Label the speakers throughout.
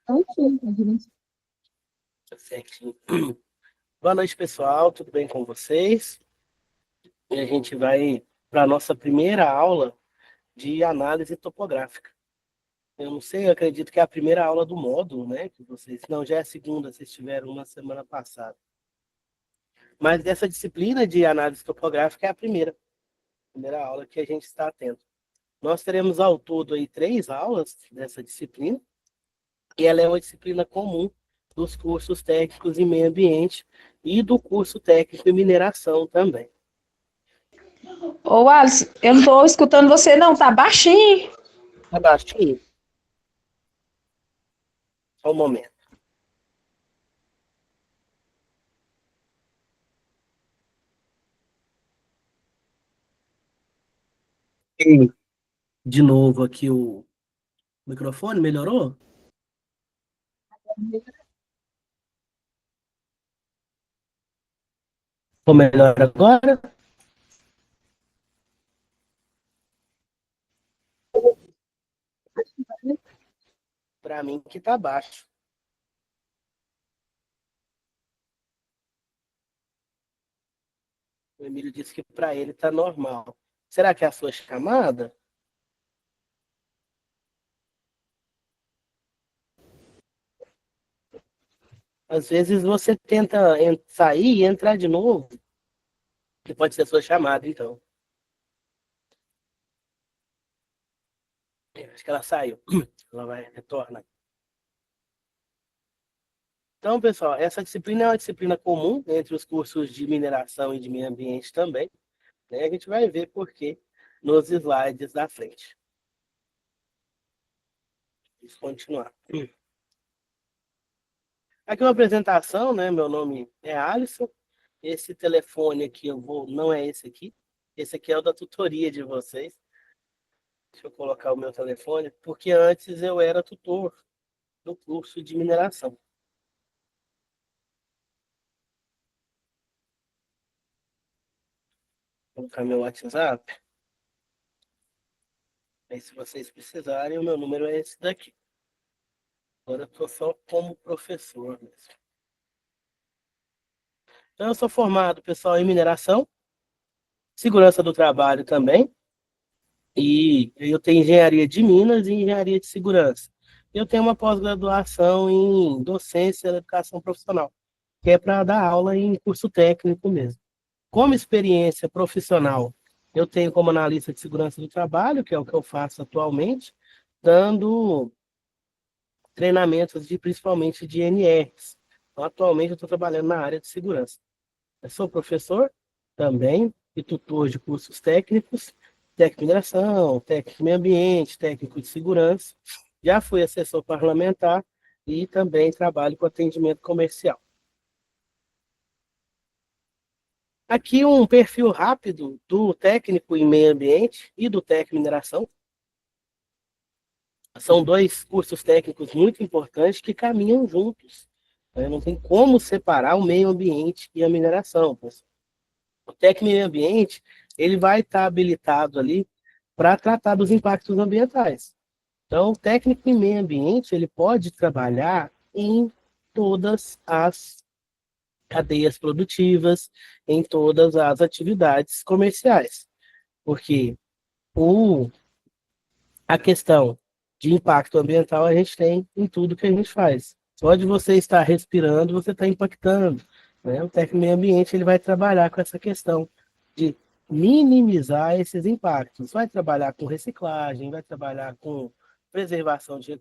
Speaker 1: Tá certinho. Boa noite, pessoal. Tudo bem com vocês? E a gente vai para a nossa primeira aula de análise topográfica. Eu não sei, eu acredito que é a primeira aula do módulo, né? Que vocês, não, já é a segunda, vocês tiveram uma semana passada. Mas dessa disciplina de análise topográfica é a primeira aula que a gente está tendo. Nós teremos ao todo aí 3 aulas dessa disciplina, e ela é uma disciplina comum dos cursos técnicos em meio ambiente e do curso técnico em mineração também.
Speaker 2: Ô, Alice, eu não tô escutando você, não, tá baixinho.
Speaker 1: Tá baixinho? Só um momento. E de novo aqui o microfone, melhorou? Ficou melhor agora? Para mim que tá baixo. O Emílio disse que para ele tá normal. Será que é a sua chamada? Às vezes você tenta sair e entrar de novo, que pode ser a sua chamada, então. Acho que ela saiu. Ela vai retornar. Então, pessoal, essa disciplina é uma disciplina comum entre os cursos de mineração e de meio ambiente também, né? A gente vai ver por quê nos slides da frente. Vamos continuar. Aqui é uma apresentação, né? Meu nome é Alisson. Esse telefone aqui eu vou, não é esse aqui. Esse aqui é o da tutoria de vocês. Deixa eu colocar o meu telefone, porque antes eu era tutor do curso de mineração. Vou colocar meu WhatsApp. Aí, se vocês precisarem, o meu número é esse daqui. Agora eu estou só como professor mesmo. Então, eu sou formado, pessoal, em mineração, segurança do trabalho também, e eu tenho engenharia de Minas e engenharia de segurança. Eu tenho uma pós-graduação em docência e educação profissional, que é para dar aula em curso técnico mesmo. Como experiência profissional, eu tenho como analista de segurança do trabalho, que é o que eu faço atualmente, dando treinamentos de principalmente de NRs. Então, atualmente eu estou trabalhando na área de segurança. Eu sou professor também e tutor de cursos técnicos, técnico de mineração, técnico de meio ambiente, técnico de segurança. Já fui assessor parlamentar e também trabalho com atendimento comercial. Aqui um perfil rápido do técnico em meio ambiente e do técnico em mineração. São 2 cursos técnicos muito importantes que caminham juntos. Não tem como separar o meio ambiente e a mineração. O técnico em meio ambiente, ele vai estar habilitado ali para tratar dos impactos ambientais. Então, o técnico em meio ambiente, ele pode trabalhar em todas as cadeias produtivas, em todas as atividades comerciais, porque o, a questão de impacto ambiental a gente tem em tudo que a gente faz. Só de você estar respirando, você está impactando. Né? O técnico meio ambiente ele vai trabalhar com essa questão de minimizar esses impactos. Vai trabalhar com reciclagem, vai trabalhar com preservação de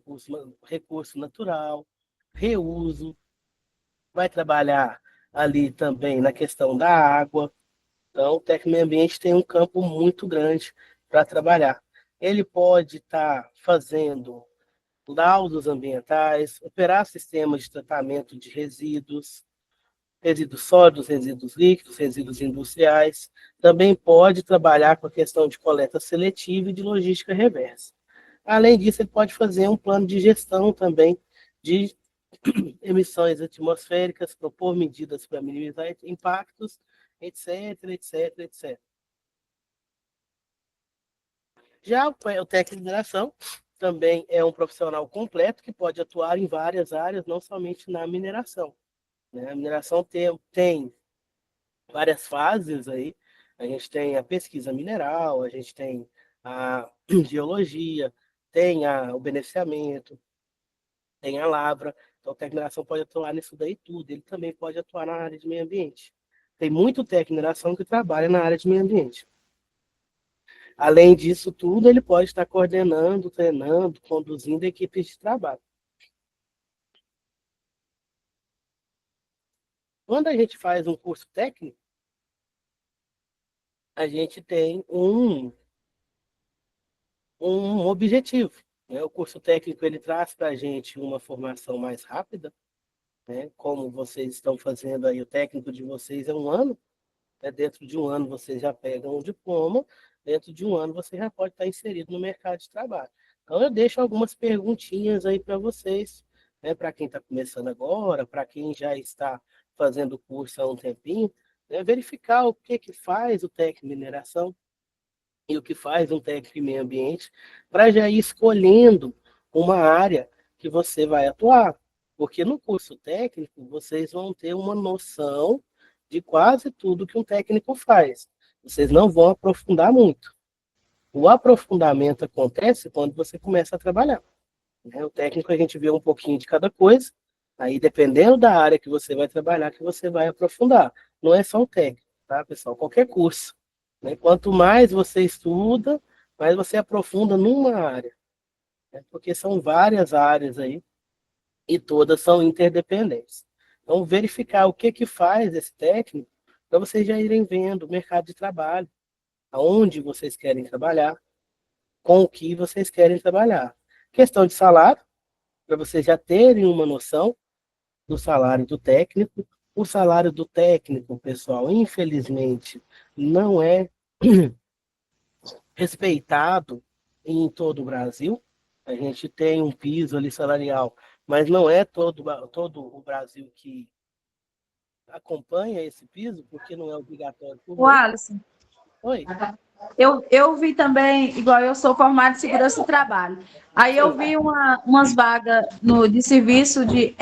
Speaker 1: recurso natural, reuso, vai trabalhar ali também na questão da água. Então, o técnico meio ambiente tem um campo muito grande para trabalhar. Ele pode estar fazendo laudos ambientais, operar sistemas de tratamento de resíduos, resíduos sólidos, resíduos líquidos, resíduos industriais. Também pode trabalhar com a questão de coleta seletiva e de logística reversa. Além disso, ele pode fazer um plano de gestão também de emissões atmosféricas, propor medidas para minimizar impactos, etc, etc, etc. Já o técnico de mineração, também é um profissional completo que pode atuar em várias áreas, não somente na mineração, né? A mineração tem várias fases aí. A gente tem a pesquisa mineral, a gente tem a geologia, tem o beneficiamento, tem a lavra. Então, o técnico de mineração pode atuar nisso daí tudo. Ele também pode atuar na área de meio ambiente. Tem muito técnico de mineração que trabalha na área de meio ambiente. Além disso tudo, ele pode estar coordenando, treinando, conduzindo equipes de trabalho. Quando a gente faz um curso técnico, a gente tem um objetivo, né? O curso técnico ele traz para a gente uma formação mais rápida, né? Como vocês estão fazendo aí, o técnico de vocês é 1 ano, né? Dentro de 1 ano vocês já pegam um diploma, dentro de 1 ano você já pode estar inserido no mercado de trabalho. Então eu deixo algumas perguntinhas aí para vocês, né? Para quem está começando agora, para quem já está fazendo o curso há um tempinho, né? Verificar o que faz o técnico de mineração e o que faz um técnico em meio ambiente, para já ir escolhendo uma área que você vai atuar. Porque no curso técnico, vocês vão ter uma noção de quase tudo que um técnico faz. Vocês não vão aprofundar muito. O aprofundamento acontece quando você começa a trabalhar, né? O técnico a gente vê um pouquinho de cada coisa, aí dependendo da área que você vai trabalhar, que você vai aprofundar. Não é só o técnico, tá, pessoal? Qualquer curso, né? Quanto mais você estuda, mais você aprofunda numa área, né? Porque são várias áreas aí e todas são interdependentes. Então, verificar o que faz esse técnico para vocês já irem vendo o mercado de trabalho, aonde vocês querem trabalhar, com o que vocês querem trabalhar. Questão de salário, para vocês já terem uma noção do salário do técnico. O salário do técnico, pessoal, infelizmente, não é respeitado em todo o Brasil. A gente tem um piso ali salarial, mas não é todo o Brasil que acompanha esse piso, porque não é obrigatório por
Speaker 2: O
Speaker 1: lei.
Speaker 2: Alisson,
Speaker 1: Oi?
Speaker 2: eu vi também, igual eu sou formada em segurança do trabalho. Aí eu
Speaker 1: Sim.
Speaker 2: vi umas vagas de serviço de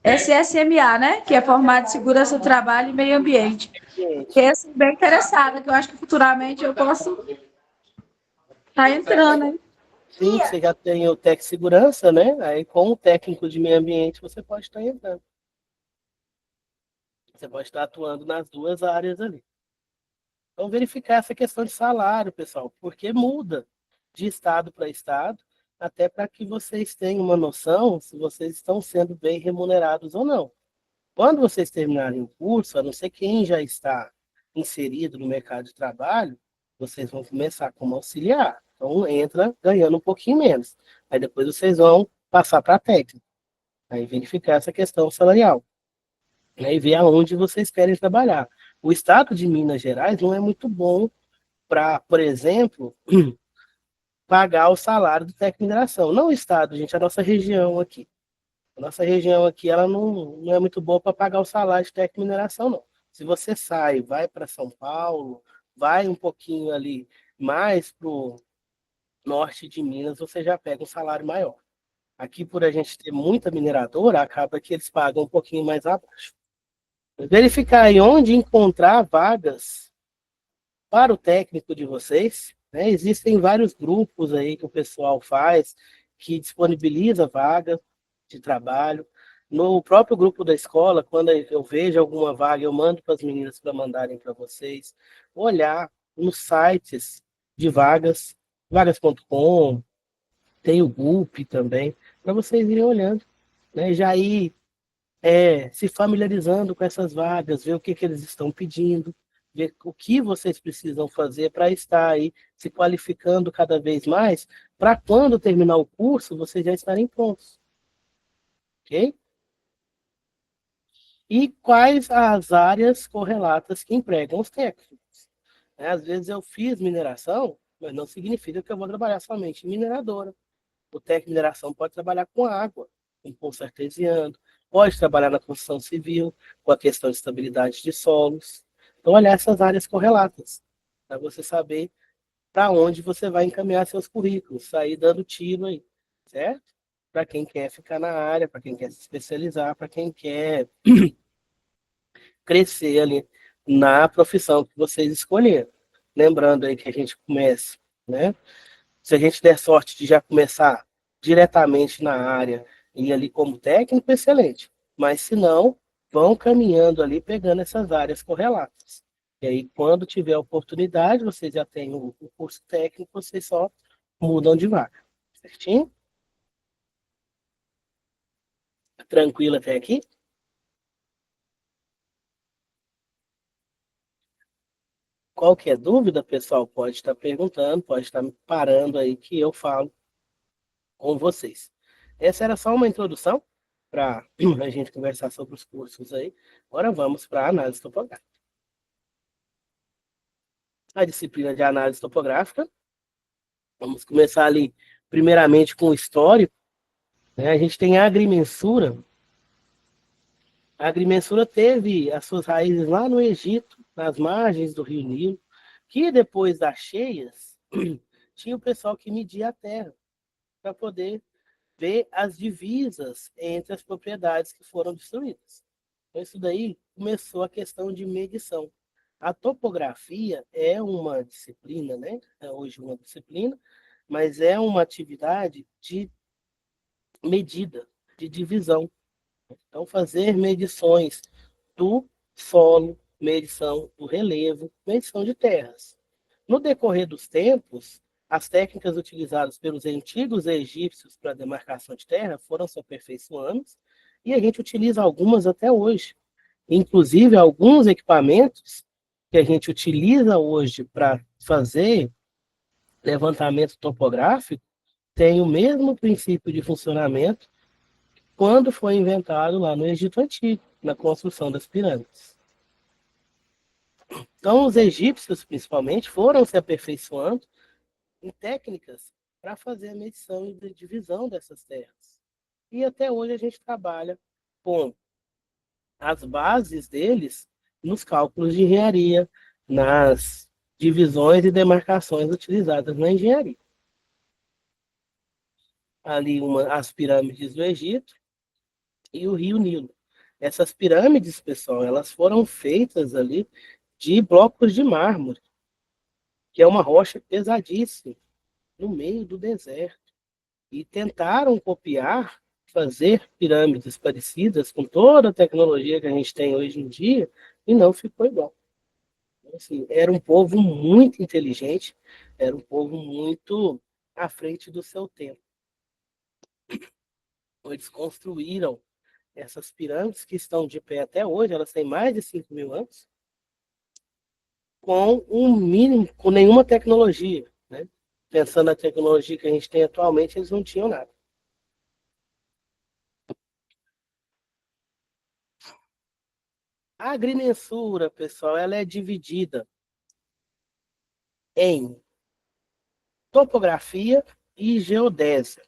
Speaker 2: SSMA, né? Que é formado em segurança do trabalho e meio ambiente.
Speaker 1: Gente,
Speaker 2: Fiquei assim, bem interessada, que eu acho que futuramente eu posso estar entrando, hein?
Speaker 1: sim, você já tem o Tec Segurança, né? Aí com o técnico de meio ambiente você pode estar entrando. Você pode estar atuando nas duas áreas ali. Então, verificar essa questão de salário, pessoal, porque muda de estado para estado, até para que vocês tenham uma noção se vocês estão sendo bem remunerados ou não. Quando vocês terminarem o curso, a não ser quem já está inserido no mercado de trabalho, vocês vão começar como auxiliar. Então, entra ganhando um pouquinho menos. Aí depois vocês vão passar para técnico. Aí verificar essa questão salarial, né, e ver aonde vocês querem trabalhar. O estado de Minas Gerais não é muito bom para, por exemplo, pagar o salário do técnico de mineração. Não o estado, gente, a nossa região aqui. A nossa região aqui, ela não é muito boa para pagar o salário de técnico de mineração, não. Se você sai, vai para São Paulo, vai um pouquinho ali mais para o norte de Minas, você já pega um salário maior. Aqui, por a gente ter muita mineradora, acaba que eles pagam um pouquinho mais abaixo. Verificar aí onde encontrar vagas para o técnico de vocês, né? Existem vários grupos aí que o pessoal faz, que disponibiliza vaga de trabalho. No próprio grupo da escola, quando eu vejo alguma vaga, eu mando para as meninas para mandarem para vocês. Olhar nos sites de vagas, vagas.com, tem o Gulp também, para vocês irem olhando, né? Já ir se familiarizando com essas vagas, ver o que eles estão pedindo, ver o que vocês precisam fazer para estar aí se qualificando cada vez mais, para quando terminar o curso, vocês já estarem prontos. Ok? E quais as áreas correlatas que empregam os técnicos? Né? Às vezes eu fiz mineração, mas não significa que eu vou trabalhar somente em mineradora. O técnico de mineração pode trabalhar com água, com poço artesiano, pode trabalhar na construção civil, com a questão de estabilidade de solos. Então, olhar essas áreas correlatas, para você saber para onde você vai encaminhar seus currículos, sair dando tiro aí, certo? Para quem quer ficar na área, para quem quer se especializar, para quem quer crescer ali na profissão que vocês escolheram. Lembrando aí que a gente começa, né? Se a gente der sorte de já começar diretamente na área e ali como técnico, excelente. Mas se não, vão caminhando ali, pegando essas áreas correlatas. E aí, quando tiver oportunidade, vocês já têm o curso técnico, vocês só mudam de vaga. Certinho? Tranquilo até aqui? Qualquer dúvida, pessoal, pode estar perguntando, pode estar me parando aí que eu falo com vocês. Essa era só uma introdução para a gente conversar sobre os cursos aí. Agora vamos para a análise topográfica. A disciplina de análise topográfica. Vamos começar ali, primeiramente, com o histórico. Né? A gente tem a agrimensura. A agrimensura teve as suas raízes lá no Egito, nas margens do rio Nilo, que depois das cheias, tinha o pessoal que media a terra para poder ver as divisas entre as propriedades que foram destruídas. Então, isso daí começou a questão de medição. A topografia é uma disciplina, né? É hoje uma disciplina, mas é uma atividade de medida, de divisão. Então, fazer medições do solo, medição do relevo, medição de terras. No decorrer dos tempos, as técnicas utilizadas pelos antigos egípcios para demarcação de terra foram se aperfeiçoando e a gente utiliza algumas até hoje. Inclusive, alguns equipamentos que a gente utiliza hoje para fazer levantamento topográfico têm o mesmo princípio de funcionamento quando foi inventado lá no Egito Antigo, na construção das pirâmides. Então, os egípcios, principalmente, foram se aperfeiçoando em técnicas para fazer a medição e divisão dessas terras. E até hoje a gente trabalha com as bases deles nos cálculos de engenharia, nas divisões e demarcações utilizadas na engenharia. Ali as pirâmides do Egito e o rio Nilo. Essas pirâmides, pessoal, elas foram feitas ali de blocos de mármore, que é uma rocha pesadíssima, no meio do deserto. E tentaram copiar, fazer pirâmides parecidas com toda a tecnologia que a gente tem hoje em dia, e não ficou igual. Então, assim, era um povo muito inteligente, era um povo muito à frente do seu tempo. Eles construíram essas pirâmides que estão de pé até hoje, elas têm mais de 5 mil anos, com um mínimo, com nenhuma tecnologia, né? Pensando na tecnologia que a gente tem atualmente, eles não tinham nada. A agrimensura, pessoal, ela é dividida em topografia e geodésia.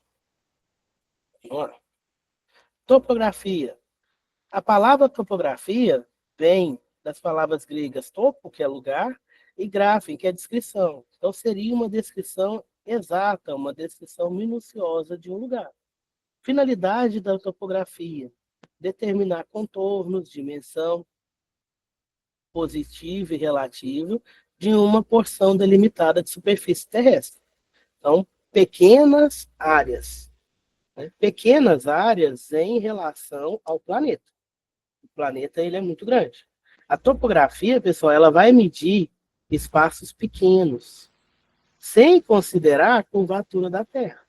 Speaker 1: Topografia. A palavra topografia vem das palavras gregas topo, que é lugar, e grafem, que é descrição. Então, seria uma descrição exata, uma descrição minuciosa de um lugar. Finalidade da topografia: determinar contornos, dimensão positiva e relativa de uma porção delimitada de superfície terrestre. Então, pequenas áreas, né? Pequenas áreas em relação ao planeta. O planeta ele é muito grande. A topografia, pessoal, ela vai medir espaços pequenos, sem considerar a curvatura da Terra.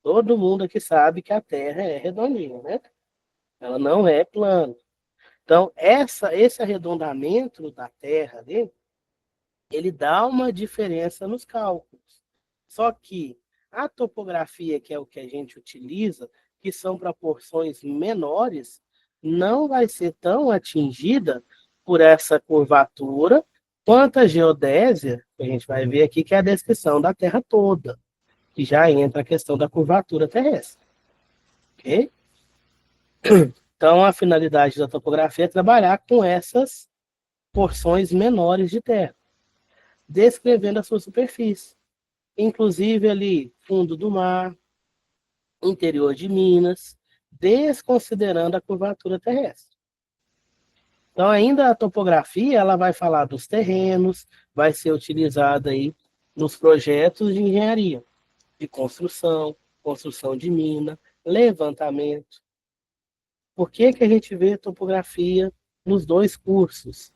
Speaker 1: Todo mundo aqui sabe que a Terra é redondinha, né? Ela não é plana. Então, esse arredondamento da Terra ali, ele dá uma diferença nos cálculos. Só que a topografia, que é o que a gente utiliza, que são para porções menores, não vai ser tão atingida por essa curvatura quanto a geodésia, que a gente vai ver aqui, que é a descrição da Terra toda, que já entra a questão da curvatura terrestre. Ok? Então, a finalidade da topografia é trabalhar com essas porções menores de terra. descrevendo a sua superfície. Inclusive ali, fundo do mar, interior de Minas, desconsiderando a curvatura terrestre. Então, ainda a topografia, ela vai falar dos terrenos, vai ser utilizada aí nos projetos de engenharia, de construção, construção de mina, levantamento. Por que que a gente vê topografia nos dois cursos?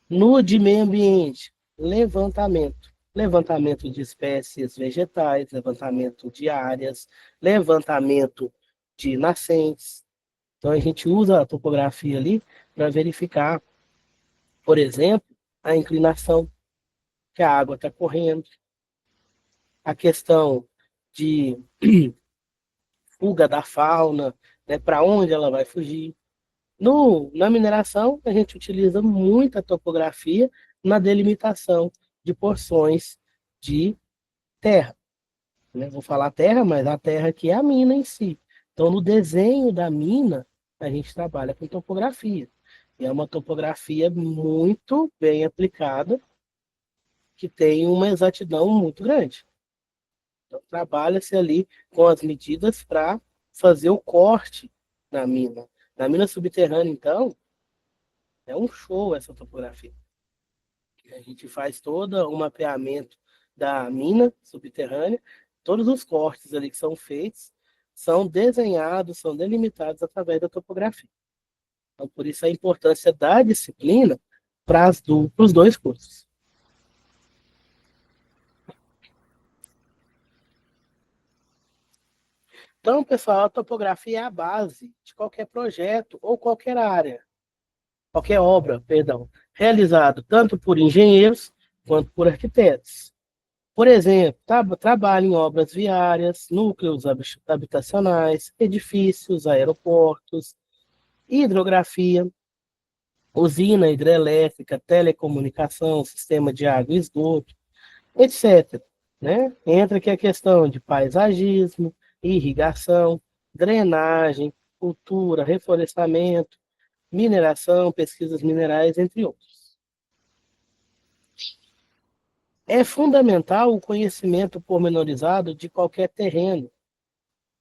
Speaker 1: No de meio ambiente, levantamento. Levantamento de espécies vegetais, levantamento de áreas, levantamento de nascentes. Então, a gente usa a topografia ali para verificar, por exemplo, a inclinação que a água está correndo, a questão de fuga da fauna, né, para onde ela vai fugir. Na mineração, a gente utiliza muita topografia na delimitação de porções de terra. Né? Vou falar terra, mas a terra aqui é a mina em si. Então, no desenho da mina, a gente trabalha com topografia. E é uma topografia muito bem aplicada, que tem uma exatidão muito grande. Então, trabalha-se ali com as medidas para fazer o corte na mina. Na mina subterrânea, então, é um show essa topografia. A gente faz todo o mapeamento da mina subterrânea, todos os cortes ali que são feitos são desenhados, são delimitados através da topografia. Então, por isso a importância da disciplina para os dois cursos. Então, pessoal, a topografia é a base de qualquer projeto ou qualquer área, qualquer obra, perdão, realizado tanto por engenheiros quanto por arquitetos. Por exemplo, trabalha em obras viárias, núcleos habitacionais, edifícios, aeroportos, hidrografia, usina hidrelétrica, telecomunicação, sistema de água e esgoto, etc. Né? Entra aqui a questão de paisagismo, irrigação, drenagem, cultura, reflorestamento, mineração, pesquisas minerais, entre outros. É fundamental o conhecimento pormenorizado de qualquer terreno,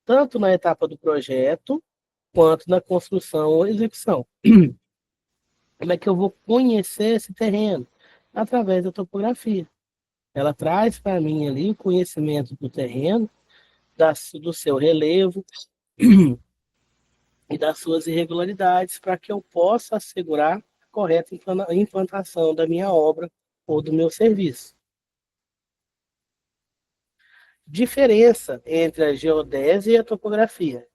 Speaker 1: tanto na etapa do projeto, quanto na construção ou execução. Como é que eu vou conhecer esse terreno? Através da topografia. Ela traz para mim ali o conhecimento do terreno, do seu relevo e das suas irregularidades, para que eu possa assegurar a correta implantação da minha obra ou do meu serviço. Diferença entre a geodésia e a topografia.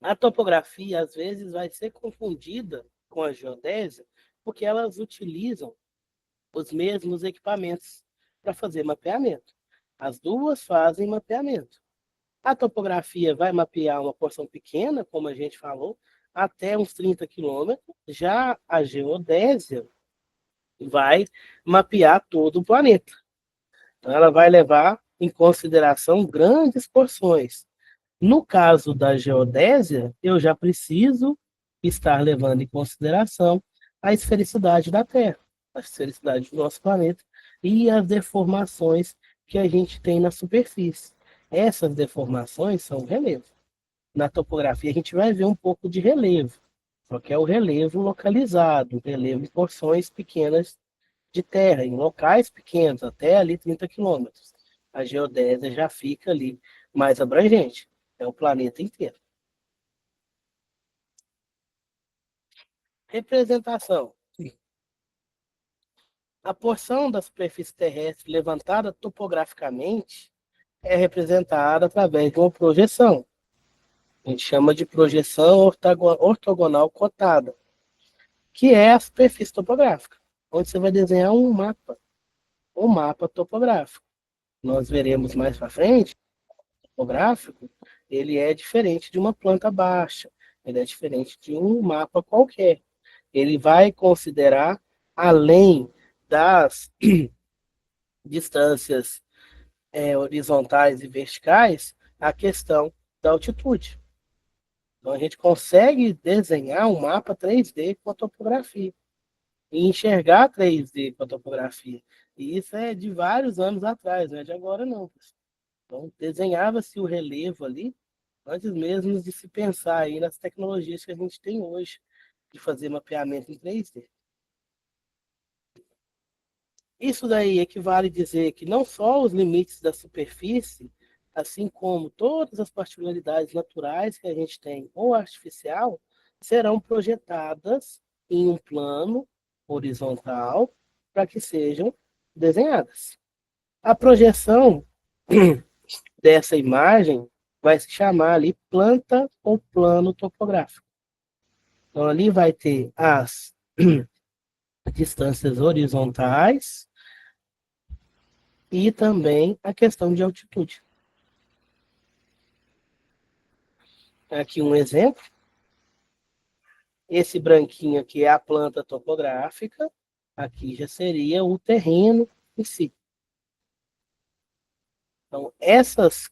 Speaker 1: A topografia, às vezes, vai ser confundida com a geodésia, porque elas utilizam os mesmos equipamentos para fazer mapeamento. As duas fazem mapeamento. A topografia vai mapear uma porção pequena, como a gente falou, até uns 30 quilômetros. Já a geodésia vai mapear todo o planeta. Então, ela vai levar em consideração grandes porções. No caso da geodésia, eu já preciso estar levando em consideração a esfericidade da Terra, a esfericidade do nosso planeta e as deformações que a gente tem na superfície. Essas deformações são relevo. Na topografia, a gente vai ver um pouco de relevo, só que é o relevo localizado, o relevo em porções pequenas de terra, em locais pequenos, até ali 30 quilômetros. A geodésia já fica ali mais abrangente, é o planeta inteiro. Representação. A porção da superfície terrestre levantada topograficamente é representada através de uma projeção. A gente chama de projeção ortogonal cotada, que é a superfície topográfica, onde você vai desenhar um mapa topográfico. Nós veremos mais para frente, o topográfico, ele é diferente de uma planta baixa, ele é diferente de um mapa qualquer. Ele vai considerar, além das distâncias horizontais e verticais, a questão da altitude. Então, a gente consegue desenhar um mapa 3D com a topografia. e enxergar 3D com a topografia. E isso é de vários anos atrás, não é de agora não. Então, desenhava-se o relevo ali, antes mesmo de se pensar aí nas tecnologias que a gente tem hoje, de fazer mapeamento em 3D. Isso daí equivale a dizer que não só os limites da superfície, assim como todas as particularidades naturais que a gente tem ou artificial, serão projetadas em um plano horizontal para que sejam desenhadas. A projeção dessa imagem vai se chamar ali planta ou plano topográfico. Então ali vai ter as distâncias horizontais e também a questão de altitude. Aqui um exemplo. Esse branquinho aqui é a planta topográfica. Aqui já seria o terreno em si. Então, essas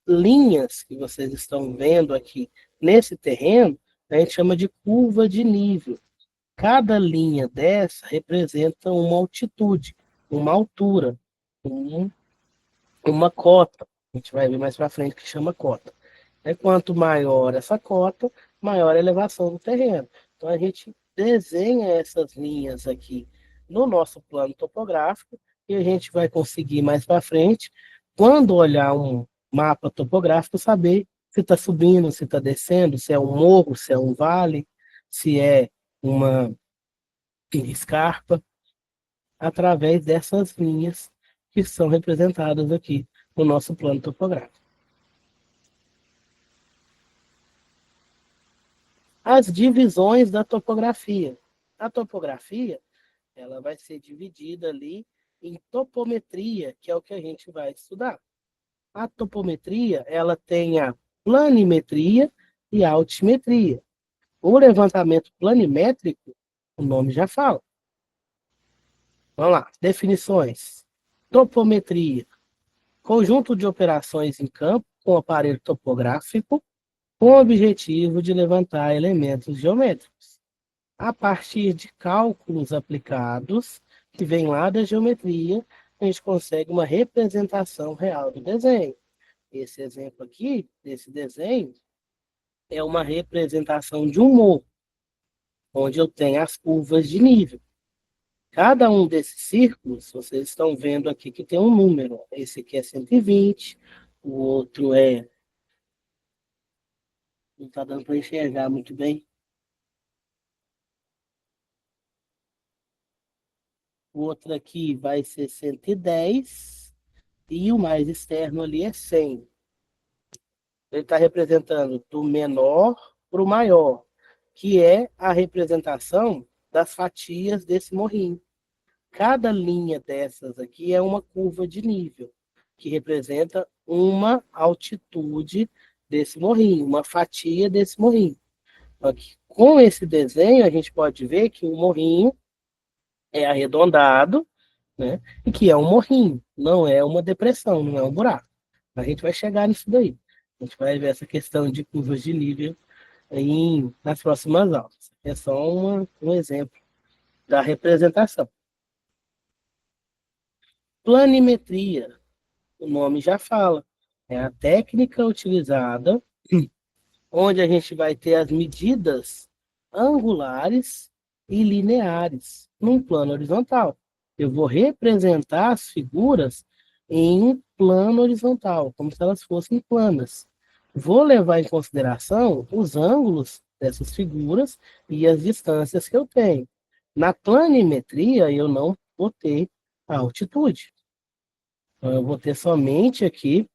Speaker 1: linhas que vocês estão vendo aqui nesse terreno, a gente chama de curva de nível. Cada linha dessa representa uma altitude, uma altura, uma cota. A gente vai ver mais para frente que chama cota. Quanto maior essa cota, maior a elevação do terreno. Então a gente desenha essas linhas aqui no nosso plano topográfico e a gente vai conseguir mais para frente, quando olhar um mapa topográfico, saber se está subindo, se está descendo, se é um morro, se é um vale, se é uma escarpa, através dessas linhas que são representadas aqui no nosso plano topográfico. As divisões da topografia. A topografia, ela vai ser dividida ali em topometria, que é o que a gente vai estudar. A topometria, ela tem a planimetria e a altimetria. O levantamento planimétrico, o nome já fala. Vamos lá, definições. Topometria, conjunto de operações em campo com aparelho topográfico, com o objetivo de levantar elementos geométricos, a partir de cálculos aplicados, que vem lá da geometria, a gente consegue uma representação real do desenho. Esse exemplo aqui, desse desenho, é uma representação de um morro, onde eu tenho as curvas de nível. Cada um desses círculos, vocês estão vendo aqui que tem um número. Esse aqui é 120, o outro é... Não está dando para enxergar muito bem. O outro aqui vai ser 110 e o mais externo ali é 100. Ele está representando do menor para o maior, que é a representação das fatias desse morrinho. Cada linha dessas aqui é uma curva de nível, que representa uma altitude desse morrinho, uma fatia desse morrinho. Aqui, com esse desenho, a gente pode ver que o morrinho é arredondado, né? E que é um morrinho, não é uma depressão, não é um buraco. A gente vai chegar nisso daí. A gente vai ver essa questão de curvas de nível nas próximas aulas. É só um exemplo da representação. Planimetria, o nome já fala, é a técnica utilizada onde a gente vai ter as medidas angulares e lineares num plano horizontal. Eu vou representar as figuras em um plano horizontal, como se elas fossem planas. Vou levar em consideração os ângulos dessas figuras e as distâncias que eu tenho. Na planimetria, eu não vou ter a altitude. Então, eu vou ter somente aqui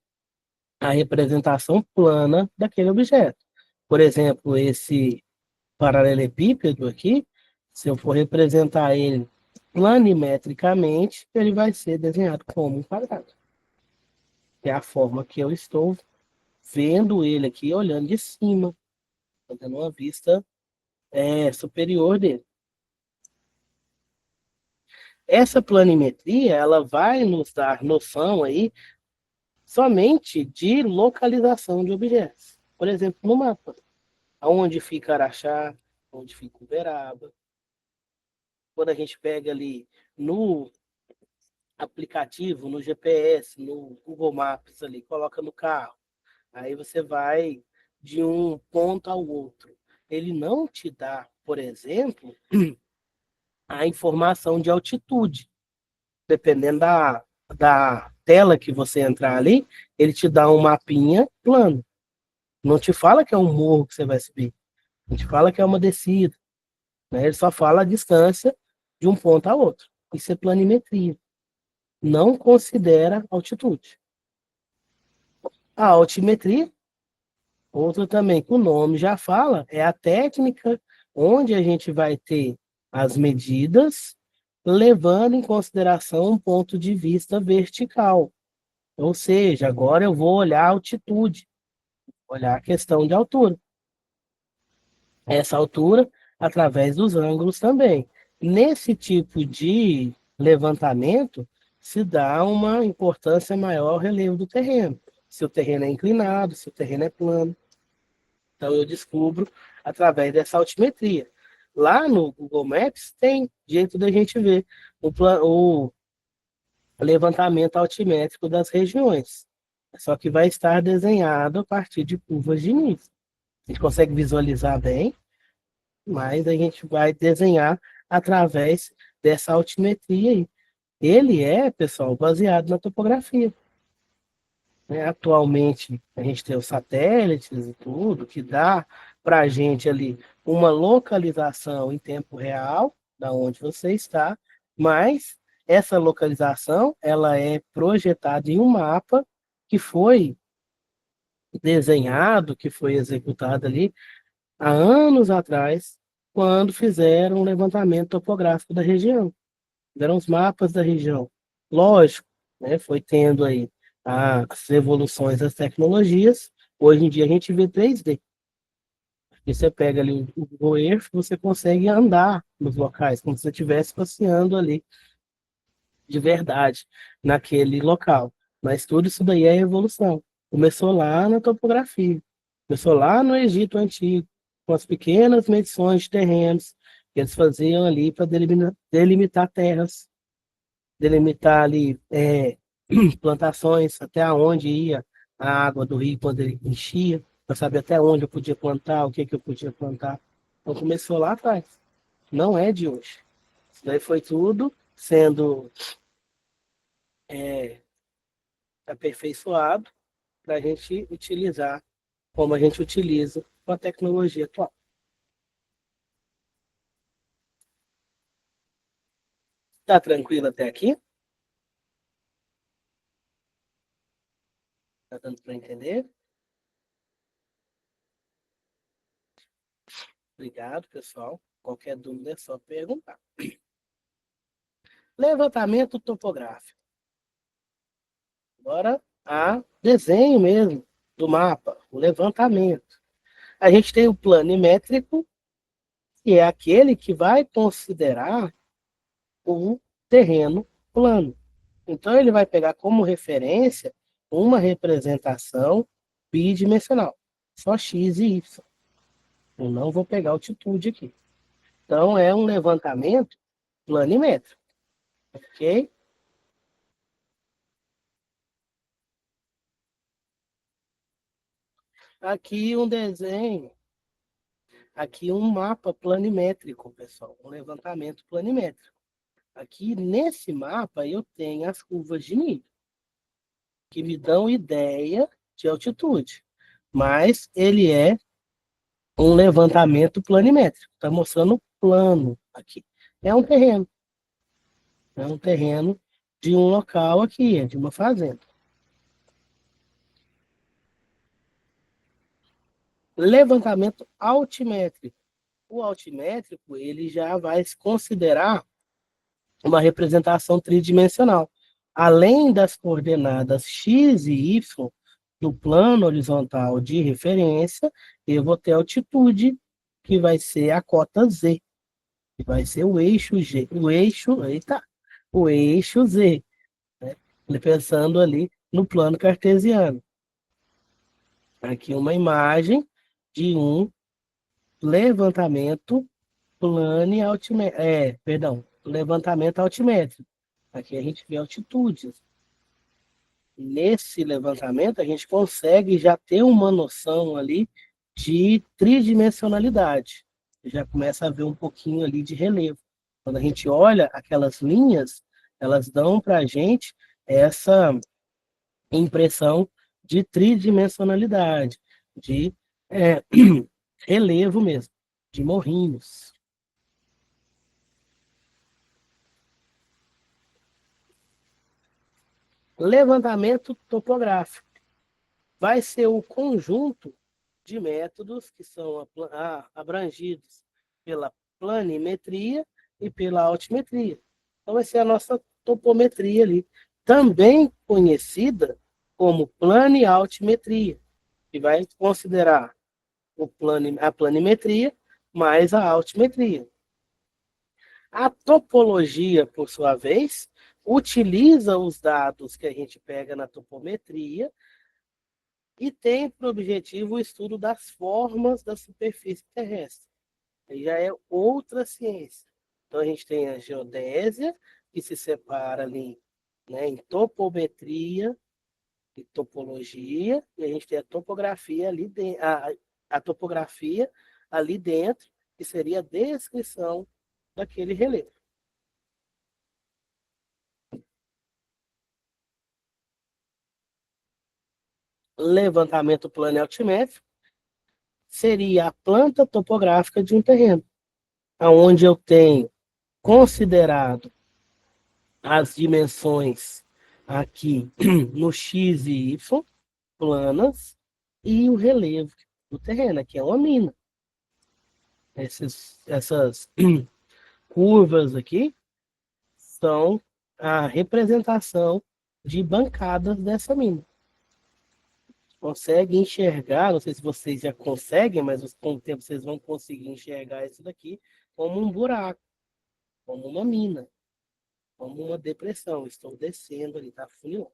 Speaker 1: a representação plana daquele objeto. Por exemplo, esse paralelepípedo aqui, se eu for representar ele planimetricamente, ele vai ser desenhado como um quadrado. É a forma que eu estou vendo ele aqui, olhando de cima, fazendo uma vista superior dele. Essa planimetria, ela vai nos dar noção aí somente de localização de objetos. Por exemplo, no mapa, onde fica Araxá, onde fica Uberaba. quando a gente pega ali no aplicativo, no GPS, no Google Maps ali, coloca no carro, aí você vai de um ponto ao outro. Ele não te dá, por exemplo, a informação de altitude. Dependendo da tela que você entrar ali, ele te dá um mapinha plano. Não te fala que é um morro que você vai subir. Não te fala que é uma descida. Né? Ele só fala a distância de um ponto a outro. Isso é planimetria. Não considera altitude. A altimetria, outro também que o nome já fala, é a técnica onde a gente vai ter as medidas levando em consideração um ponto de vista vertical. Ou seja, agora eu vou olhar a altitude, olhar a questão de altura. Essa altura através dos ângulos também. Nesse tipo de levantamento, se dá uma importância maior ao relevo do terreno. Se o terreno é inclinado, se o terreno é plano. Então, eu descubro através dessa altimetria. Lá no Google Maps tem jeito da gente ver o levantamento altimétrico das regiões. Só que vai estar desenhado a partir de curvas de nível. A gente consegue visualizar bem, mas a gente vai desenhar através dessa altimetria aí. Ele é, pessoal, baseado na topografia. Né? Atualmente, a gente tem os satélites e tudo, que dá para a gente ali uma localização em tempo real, da onde você está, mas essa localização ela é projetada em um mapa que foi desenhado, que foi executado ali há anos atrás, quando fizeram um levantamento topográfico da região. Fizeram os mapas da região. Lógico, né, foi tendo aí as evoluções das tecnologias. Hoje em dia a gente vê 3D. E você pega ali o Google Earth, você consegue andar nos locais, como se você estivesse passeando ali de verdade naquele local. Mas tudo isso daí é evolução. Começou lá na topografia. Começou lá no Egito Antigo, com as pequenas medições de terrenos que eles faziam ali para delimitar terras, delimitar ali plantações, até onde ia a água do rio quando ele enchia, para saber até onde eu podia plantar, o que, que eu podia plantar. Então começou lá atrás. Não é de hoje. Isso daí foi tudo sendo aperfeiçoado para a gente utilizar como a gente utiliza com a tecnologia atual. Tá tranquilo até aqui? Tá dando para entender? Obrigado, pessoal. Qualquer dúvida é só perguntar. Levantamento topográfico. Agora, a desenho mesmo do mapa, o levantamento. A gente tem o planimétrico, que é aquele que vai considerar o terreno plano. Então, ele vai pegar como referência uma representação bidimensional, só x e y. Eu não vou pegar altitude aqui. Então, é um levantamento planimétrico, ok? Aqui um desenho, aqui um mapa planimétrico, pessoal, um levantamento planimétrico. Aqui nesse mapa eu tenho as curvas de nível, que me dão ideia de altitude, mas ele é um levantamento planimétrico, está mostrando plano aqui. É um terreno de um local aqui, de uma fazenda. Levantamento altimétrico. O altimétrico, ele já vai se considerar uma representação tridimensional. Além das coordenadas x e y do plano horizontal de referência, eu vou ter altitude, que vai ser a cota z, que vai ser o eixo G, o eixo Z, né? Pensando ali no plano cartesiano. Aqui uma imagem de um levantamento plano altimétrico, levantamento altimétrico. Aqui a gente vê altitudes. Nesse levantamento, a gente consegue já ter uma noção ali de tridimensionalidade. Já começa a ver um pouquinho ali de relevo. Quando a gente olha aquelas linhas, elas dão para a gente essa impressão de tridimensionalidade, de relevo mesmo, de morrinhos. Levantamento topográfico vai ser o conjunto de métodos que são abrangidos pela planimetria e pela altimetria. Então, vai ser a nossa topometria ali, também conhecida como planialtimetria, que vai considerar a planimetria mais a altimetria. A topologia, por sua vez, utiliza os dados que a gente pega na topometria e tem por objetivo o estudo das formas da superfície terrestre. Aí já é outra ciência. Então, a gente tem a geodésia, que se separa ali, né, em topometria e topologia, e a gente tem a topografia ali dentro, a topografia ali dentro, que seria a descrição daquele relevo. Levantamento plano altimétrico seria a planta topográfica de um terreno, onde eu tenho considerado as dimensões aqui no X e Y, planas, e o relevo do terreno, aqui é uma mina. Essas curvas aqui são a representação de bancadas dessa mina. Consegue enxergar, não sei se vocês já conseguem, mas com o tempo vocês vão conseguir enxergar isso daqui como um buraco, como uma mina, como uma depressão. Estou descendo ali, tá funilando.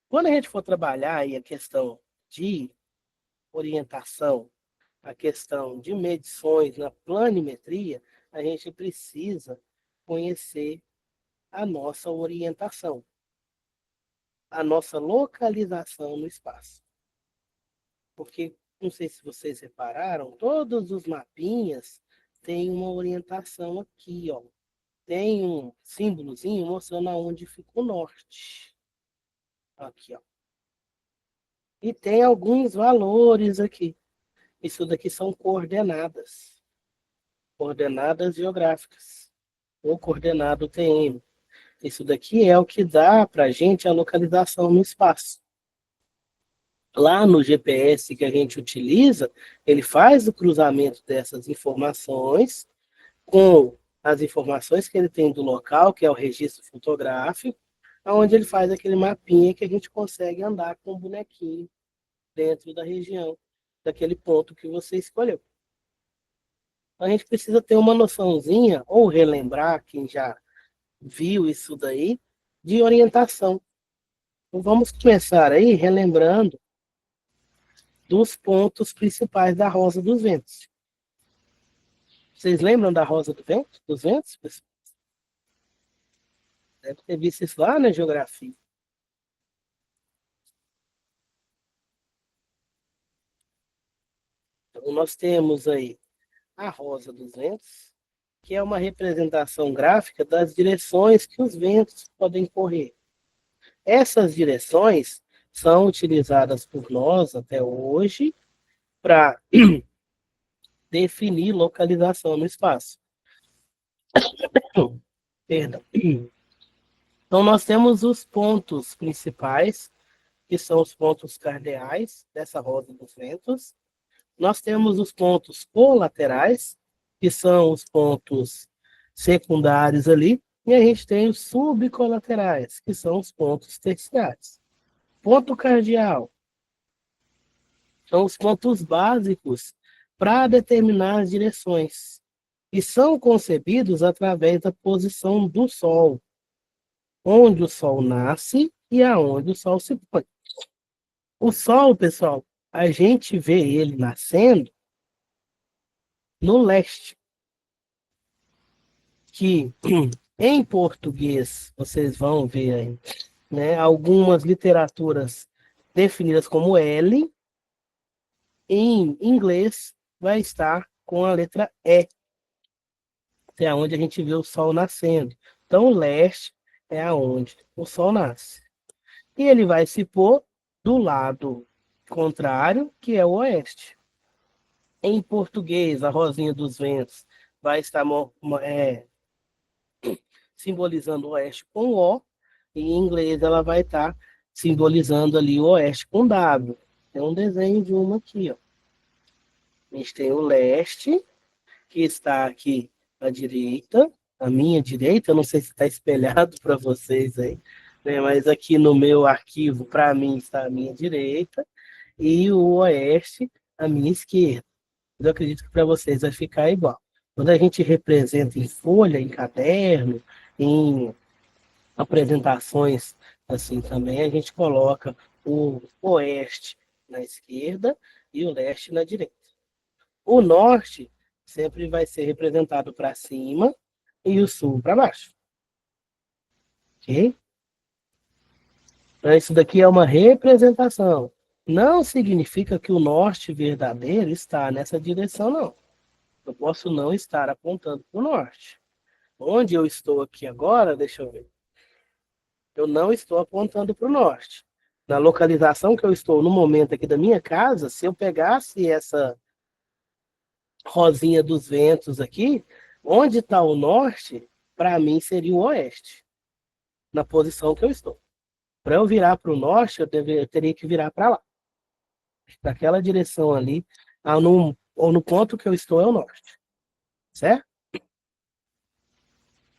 Speaker 1: Quando a gente for trabalhar aí a questão de orientação, a questão de medições na planimetria, a gente precisa conhecer a nossa orientação, a nossa localização no espaço. Porque, não sei se vocês repararam, todos os mapinhas têm uma orientação aqui, ó. Tem um símbolozinho mostrando aonde fica o norte. Aqui, ó. E tem alguns valores aqui. Isso daqui são coordenadas. Coordenadas geográficas. Ou coordenado TM. Isso daqui é o que dá para a gente a localização no espaço. Lá no GPS que a gente utiliza, ele faz o cruzamento dessas informações com as informações que ele tem do local, que é o registro fotográfico, onde ele faz aquele mapinha que a gente consegue andar com o bonequinho dentro da região, daquele ponto que você escolheu. A gente precisa ter uma noçãozinha, ou relembrar, quem já viu isso daí, de orientação. Então, vamos começar aí relembrando dos pontos principais da Rosa dos Ventos. Vocês lembram da Rosa dos Ventos? Deve ter visto isso lá na geografia. Então, nós temos aí a Rosa dos Ventos, que é uma representação gráfica das direções que os ventos podem correr. Essas direções são utilizadas por nós até hoje para definir localização no espaço. Perdão. Então, nós temos os pontos principais, que são os pontos cardeais dessa roda dos ventos. Nós temos os pontos colaterais, que são os pontos secundários ali, e a gente tem os subcolaterais, que são os pontos terciários. Ponto cardial são os pontos básicos para determinar as direções, e são concebidos através da posição do Sol, onde o Sol nasce e aonde o Sol se põe. O Sol, pessoal, a gente vê ele nascendo no leste, que em português vocês vão ver aí, né, algumas literaturas definidas como L, em inglês vai estar com a letra E, que é onde a gente vê o sol nascendo. Então, o leste é aonde o sol nasce. E ele vai se pôr do lado contrário, que é o oeste. Em português, a rosinha dos ventos vai estar simbolizando o oeste com O, e em inglês ela vai estar simbolizando ali o oeste com W. Tem um desenho de uma aqui, ó. A gente tem o leste, que está aqui à direita, à minha direita, eu não sei se está espelhado para vocês aí, né? Mas aqui no meu arquivo, para mim, está à minha direita, e o oeste à minha esquerda. Eu acredito que para vocês vai ficar igual. Quando a gente representa em folha, em caderno, em apresentações assim também, a gente coloca o oeste na esquerda e o leste na direita. O norte sempre vai ser representado para cima e o sul para baixo. Ok? Então, isso daqui é uma representação. Não significa que o norte verdadeiro está nessa direção, não. Eu posso não estar apontando para o norte. Onde eu estou aqui agora, deixa eu ver. Eu não estou apontando para o norte. Na localização que eu estou no momento aqui da minha casa, se eu pegasse essa rosinha dos ventos aqui, onde está o norte, para mim seria o oeste, na posição que eu estou. Para eu virar para o norte, eu teria que virar para lá. Naquela direção ali, ou no ponto que eu estou é o norte. Certo?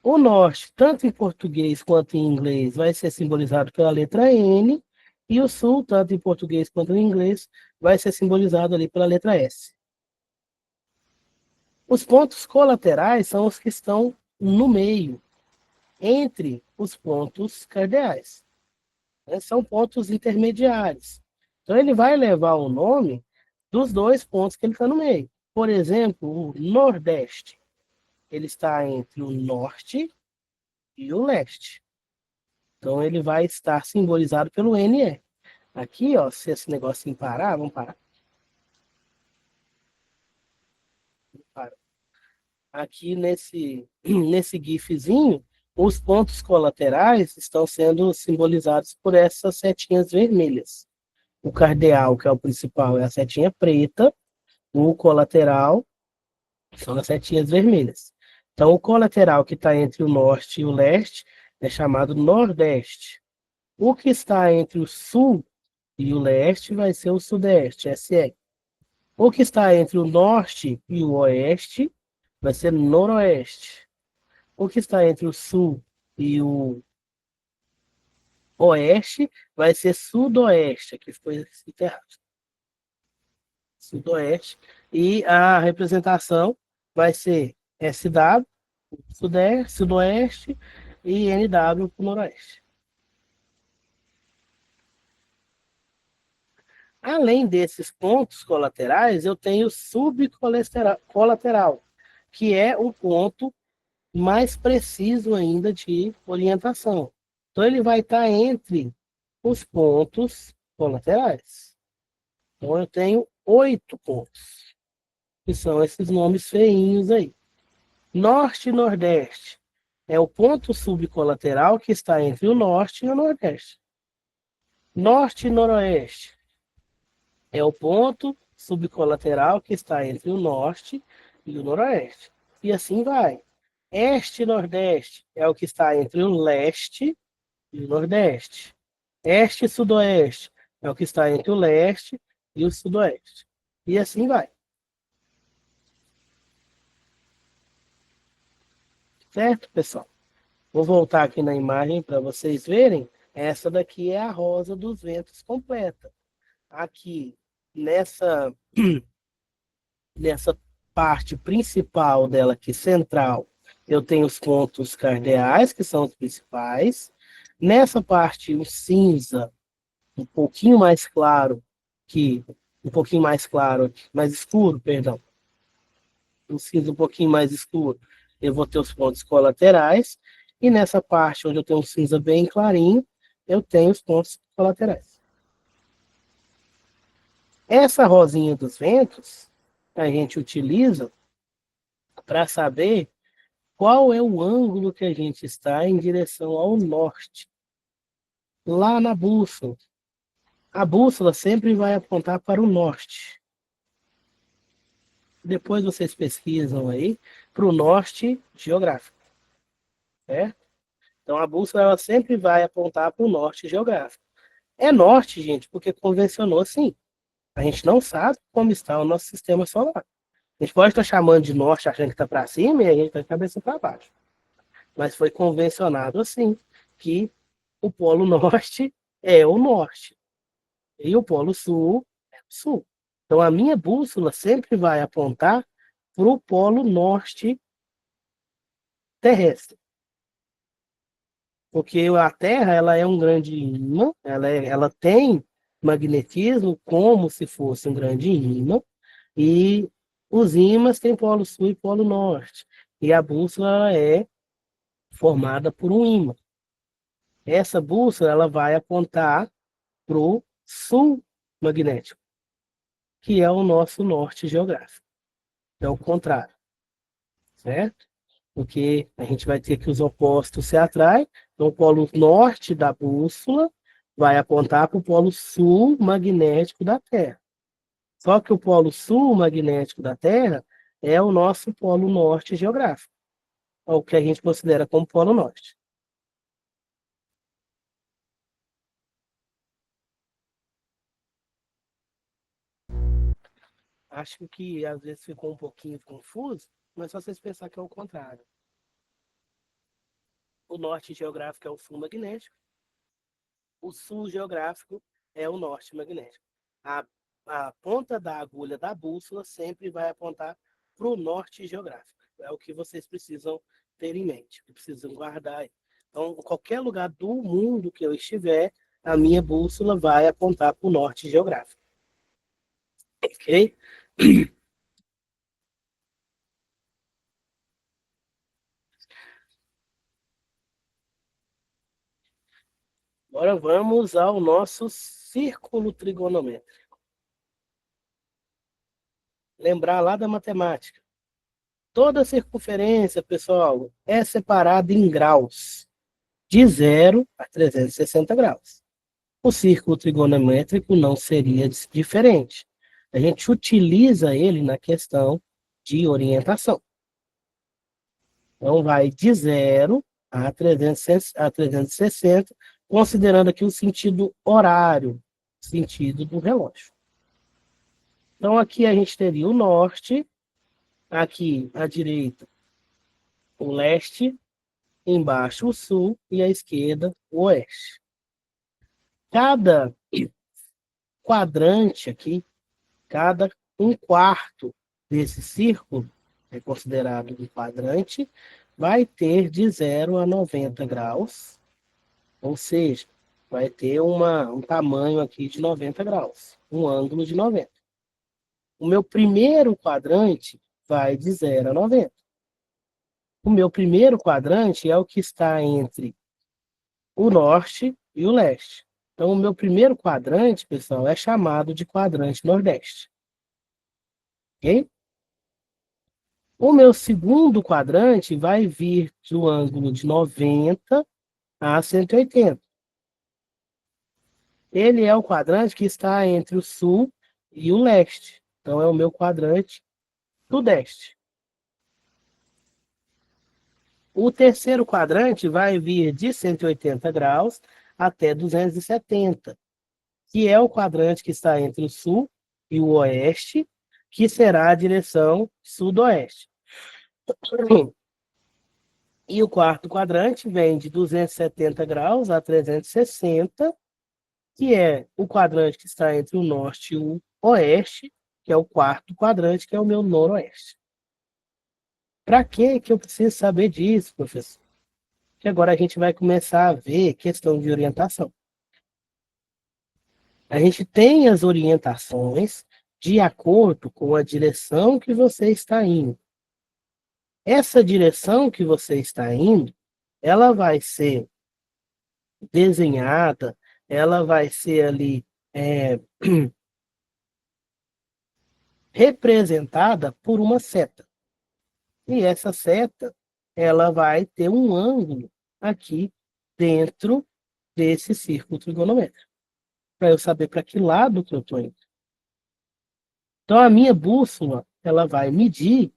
Speaker 1: O norte, tanto em português quanto em inglês, vai ser simbolizado pela letra N, e o sul, tanto em português quanto em inglês, vai ser simbolizado ali pela letra S. Os pontos colaterais são os que estão no meio, entre os pontos cardeais. Né? São pontos intermediários. Então, ele vai levar o nome dos dois pontos que ele está no meio. Por exemplo, o Nordeste. Ele está entre o norte e o leste. Então, ele vai estar simbolizado pelo NE. Aqui, ó, se esse negocinho parar, vamos parar. Aqui nesse gifzinho, os pontos colaterais estão sendo simbolizados por essas setinhas vermelhas. O cardeal, que é o principal, é a setinha preta. O colateral são as setinhas vermelhas. Então, o colateral que está entre o norte e o leste é chamado nordeste. O que está entre o sul e o leste vai ser o sudeste, SE. O que está entre o norte e o oeste vai ser noroeste. O que está entre o sul e o oeste vai ser sudoeste. Aqui ficou errado. Sudoeste. E a representação vai ser SW, sudeste, sudoeste, e NW para o noroeste. Além desses pontos colaterais, eu tenho subcolateral, que é o ponto mais preciso ainda de orientação. Então, ele vai estar entre os pontos colaterais. Então, eu tenho 8 pontos, que são esses nomes feinhos aí. Norte e Nordeste é o ponto subcolateral que está entre o Norte e o Nordeste. Norte e Noroeste é o ponto subcolateral que está entre o Norte e o Noroeste. E assim vai. Este e Nordeste é o que está entre o Leste e o Nordeste. Este e Sudoeste é o que está entre o Leste e o Sudoeste. E assim vai. Certo, pessoal? Vou voltar aqui na imagem para vocês verem. Essa daqui é a rosa dos ventos completa. Aqui, nessa parte principal dela aqui, central, eu tenho os pontos cardeais, que são os principais. Nessa parte, o cinza, um pouquinho mais claro que um pouquinho mais claro, mais escuro, perdão, um cinza um pouquinho mais escuro, eu vou ter os pontos colaterais, e nessa parte onde eu tenho um cinza bem clarinho, eu tenho os pontos colaterais. Essa rosinha dos ventos, a gente utiliza para saber qual é o ângulo que a gente está em direção ao norte. Lá na bússola. A bússola sempre vai apontar para o norte. Depois vocês pesquisam aí para o norte geográfico, certo? Então a bússola ela sempre vai apontar para o norte geográfico. É norte, gente, porque convencionou assim. A gente não sabe como está o nosso sistema solar. A gente pode estar chamando de norte, achando que está para cima, e a gente está de cabeça para baixo. Mas foi convencionado assim, que o Polo Norte é o norte. E o Polo Sul é o sul. Então a minha bússola sempre vai apontar para o Polo Norte terrestre. Porque a Terra ela é um grande ímã, ela tem magnetismo como se fosse um grande ímã, e os ímãs têm Polo Sul e Polo Norte. E a bússola é formada por um ímã. Essa bússola ela vai apontar para o sul magnético, que é o nosso norte geográfico. É o contrário, certo? Porque a gente vai ter que os opostos se atraem, então o polo norte da bússola vai apontar para o polo sul magnético da Terra. Só que o polo sul magnético da Terra é o nosso polo norte geográfico, é o que a gente considera como polo norte. Acho que às vezes ficou um pouquinho confuso, mas só vocês pensar que é o contrário. O norte geográfico é o sul magnético, o sul geográfico é o norte magnético. A, a ponta da agulha da bússola sempre vai apontar para o norte geográfico. É o que vocês precisam ter em mente, que precisam guardar aí. Então, em qualquer lugar do mundo que eu estiver, a minha bússola vai apontar para o norte geográfico. Ok? Agora vamos ao nosso círculo trigonométrico. Lembrar lá da matemática. Toda circunferência, pessoal, é separada em graus, de 0 a 360 graus. O círculo trigonométrico não seria diferente. A gente utiliza ele na questão de orientação. Então, vai de 0 a 360, considerando aqui o sentido horário, sentido do relógio. Então, aqui a gente teria o norte, aqui à direita o leste, embaixo o sul e à esquerda o oeste. Cada quadrante aqui, cada um quarto desse círculo, é considerado um quadrante, vai ter de 0 a 90 graus, ou seja, vai ter um tamanho aqui de 90 graus, um ângulo de 90. O meu primeiro quadrante vai de 0 a 90. O meu primeiro quadrante é o que está entre o norte e o leste. Então, o meu primeiro quadrante, pessoal, é chamado de quadrante nordeste. Ok? O meu segundo quadrante vai vir do ângulo de 90 a 180. Ele é o quadrante que está entre o sul e o leste. Então, é o meu quadrante sudeste. O terceiro quadrante vai vir de 180 graus até 270, que é o quadrante que está entre o sul e o oeste, que será a direção sudoeste. E o quarto quadrante vem de 270 graus a 360, que é o quadrante que está entre o norte e o oeste, que é o quarto quadrante, que é o meu noroeste. Para que eu preciso saber disso, professor? Que agora a gente vai começar a ver questão de orientação. A gente tem as orientações de acordo com a direção que você está indo. Essa direção que você está indo, ela vai ser desenhada, ela vai ser ali representada por uma seta. E essa seta, ela vai ter um ângulo aqui dentro desse círculo trigonométrico, para eu saber para que lado que eu estou indo. Então, a minha bússola, ela vai medir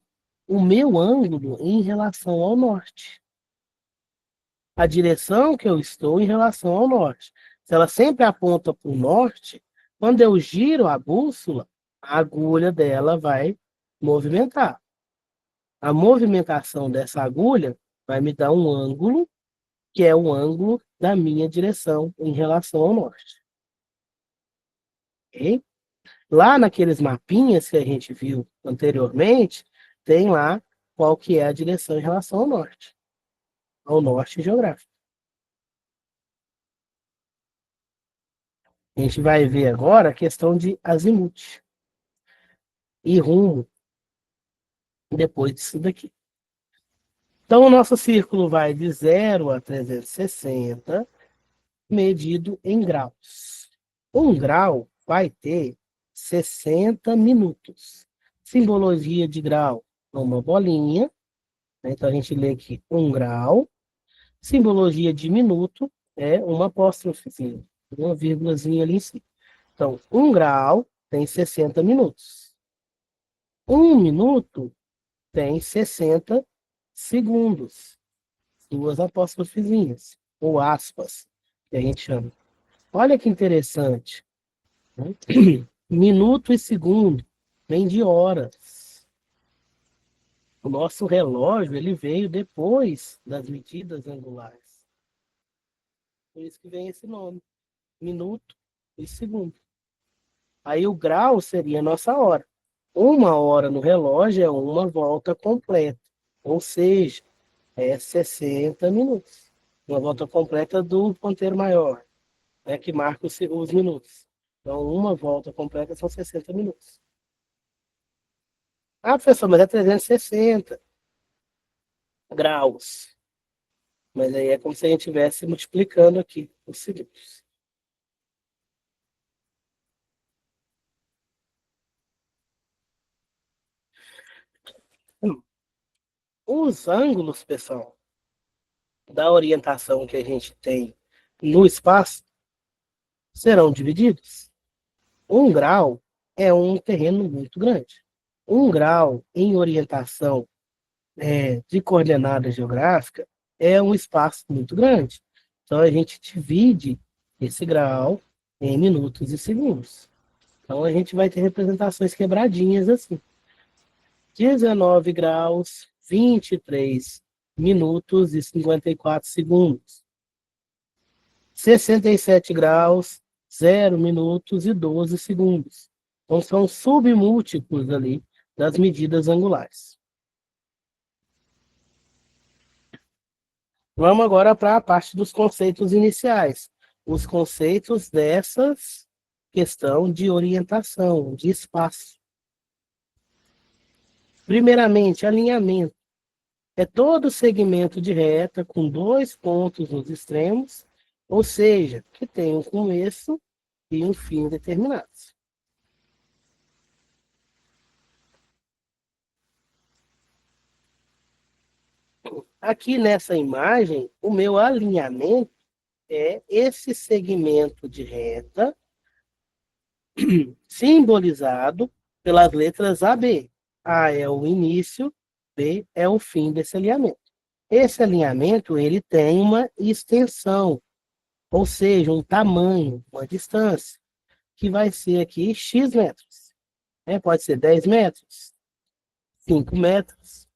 Speaker 1: o meu ângulo em relação ao norte. A direção que eu estou em relação ao norte. Se ela sempre aponta para o norte, quando eu giro a bússola, a agulha dela vai movimentar. A movimentação dessa agulha vai me dar um ângulo, que é o ângulo da minha direção em relação ao norte. Ok? Lá naqueles mapinhas que a gente viu anteriormente, tem lá qual que é a direção em relação ao norte geográfico. A gente vai ver agora a questão de azimuth e rumo depois disso daqui. Então, o nosso círculo vai de 0 a 360, medido em graus. 1 grau vai ter 60 minutos. Simbologia de grau, uma bolinha. Então, a gente lê aqui 1 grau. Simbologia de minuto é uma apóstrofe, uma vírgulazinha ali em cima. Então, 1 grau tem 60 minutos. 1 minuto tem 60 segundos. Duas apóstrofezinhas, ou aspas, que a gente chama. Olha que interessante. Né? Minuto e segundo vem de horas. O nosso relógio ele veio depois das medidas angulares. Por isso que vem esse nome. Minuto e segundo. Aí o grau seria a nossa hora. 1 hora no relógio é uma volta completa. Ou seja, é 60 minutos. Uma volta completa do ponteiro maior, né, que marca os minutos. Então, uma volta completa são 60 minutos. Ah, professor, mas é 360 graus. Mas aí é como se a gente estivesse multiplicando aqui os segundos. Os ângulos, pessoal, da orientação que a gente tem no espaço serão divididos. 1 grau é um terreno muito grande. 1 grau em orientação de coordenada geográfica é um espaço muito grande. Então, a gente divide esse grau em minutos e segundos. Então, a gente vai ter representações quebradinhas assim. 19 graus, 23 minutos e 54 segundos. 67 graus, 0 minutos e 12 segundos. Então, são submúltiplos ali das medidas angulares. Vamos agora para a parte dos conceitos iniciais. Os conceitos dessas questão de orientação, de espaço. Primeiramente, alinhamento. É todo segmento de reta com 2 pontos nos extremos, ou seja, que tem um começo e um fim determinados. Aqui nessa imagem, o meu alinhamento é esse segmento de reta simbolizado pelas letras AB. A é o início, B é o fim desse alinhamento. Esse alinhamento ele tem uma extensão, ou seja, um tamanho, uma distância, que vai ser aqui X metros. Pode ser 10 metros, 5 metros.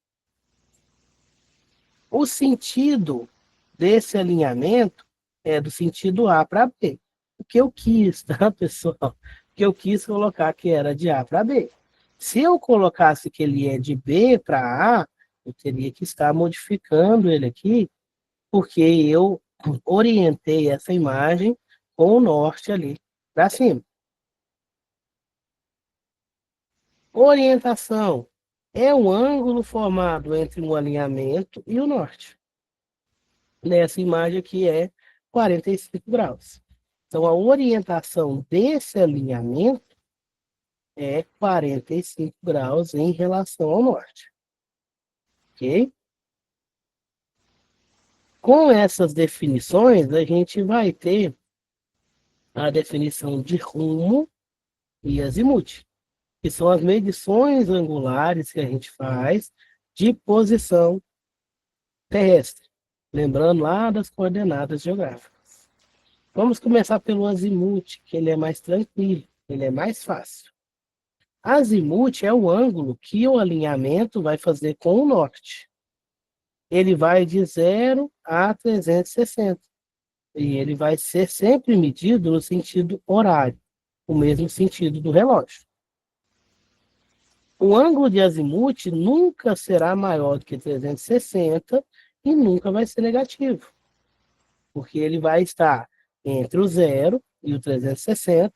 Speaker 1: O sentido desse alinhamento é do sentido A para B. O que eu quis, tá, pessoal? O que eu quis colocar que era de A para B. Se eu colocasse que ele é de B para A, eu teria que estar modificando ele aqui, porque eu orientei essa imagem com o norte ali para cima. Orientação é o ângulo formado entre um alinhamento e o norte. Nessa imagem aqui é 45 graus. Então, a orientação desse alinhamento é 45 graus em relação ao norte. Ok? Com essas definições, a gente vai ter a definição de rumo e azimuth, que são as medições angulares que a gente faz de posição terrestre. Lembrando lá das coordenadas geográficas. Vamos começar pelo azimuth, que ele é mais tranquilo, ele é mais fácil. Azimuth é o ângulo que o alinhamento vai fazer com o norte. Ele vai de 0 a 360. E ele vai ser sempre medido no sentido horário, o mesmo sentido do relógio. O ângulo de azimuth nunca será maior do que 360 e nunca vai ser negativo, porque ele vai estar entre o 0 e o 360,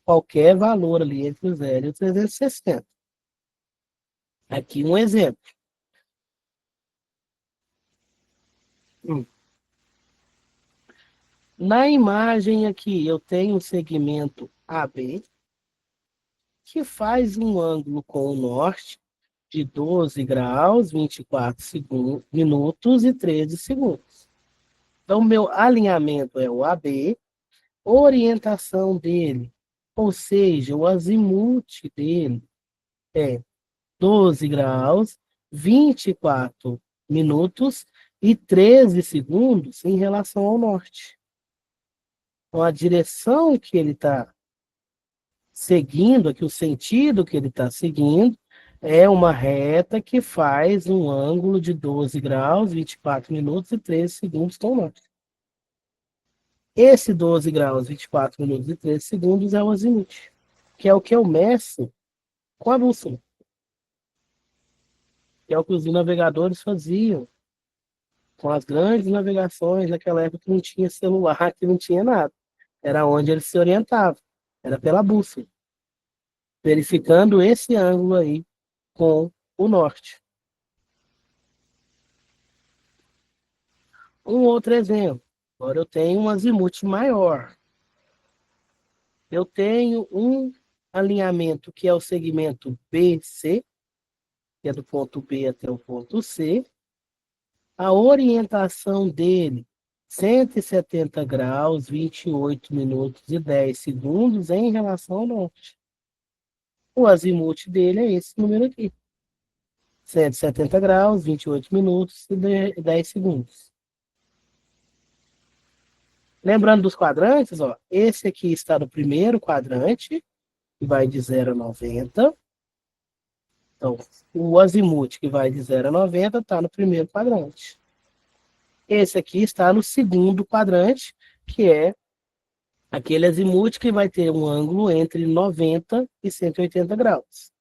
Speaker 1: qualquer valor ali entre o 0 e o 360. Aqui um exemplo. Na imagem aqui, eu tenho um segmento AB, que faz um ângulo com o norte de 12 graus, 24 minutos e 13 segundos. Então, meu alinhamento é o AB, orientação dele, ou seja, o azimuth dele é 12 graus, 24 minutos e 13 segundos em relação ao norte. Então, a direção que ele está seguindo, aqui o sentido que ele está seguindo, é uma reta que faz um ângulo de 12 graus, 24 minutos e 13 segundos com o norte. Esse 12 graus, 24 minutos e 13 segundos é o azimuth, que é o que eu meço com a bússola, que é o que os navegadores faziam com as grandes navegações naquela época que não tinha celular, que não tinha nada. Era onde eles se orientavam, era pela bússola, verificando esse ângulo aí com o norte. Um outro exemplo. Agora eu tenho um azimuth maior. Eu tenho um alinhamento que é o segmento BC, que é do ponto B até o ponto C. A orientação dele, 170 graus, 28 minutos e 10 segundos em relação ao norte. O azimuth dele é esse número aqui. 170 graus, 28 minutos e 10 segundos. Lembrando dos quadrantes, ó, esse aqui está no primeiro quadrante, que vai de 0 a 90. Então, o azimuth, que vai de 0 a 90, está no primeiro quadrante. Esse aqui está no segundo quadrante, que é aquele azimuth que vai ter um ângulo entre 90 e 180 graus.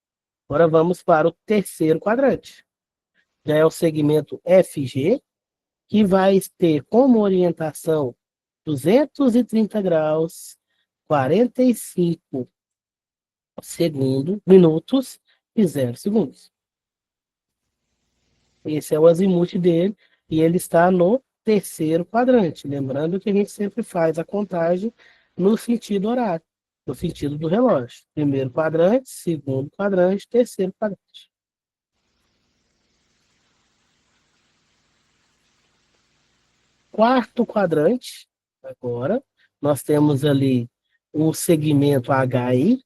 Speaker 1: Agora vamos para o terceiro quadrante. Já é o segmento FG, que vai ter como orientação 230 graus, 45 minutos e 0 segundos. Esse é o azimuth dele e ele está no terceiro quadrante. Lembrando que a gente sempre faz a contagem no sentido horário, no sentido do relógio. Primeiro quadrante, segundo quadrante, terceiro quadrante. Quarto quadrante, agora, nós temos ali o segmento HI,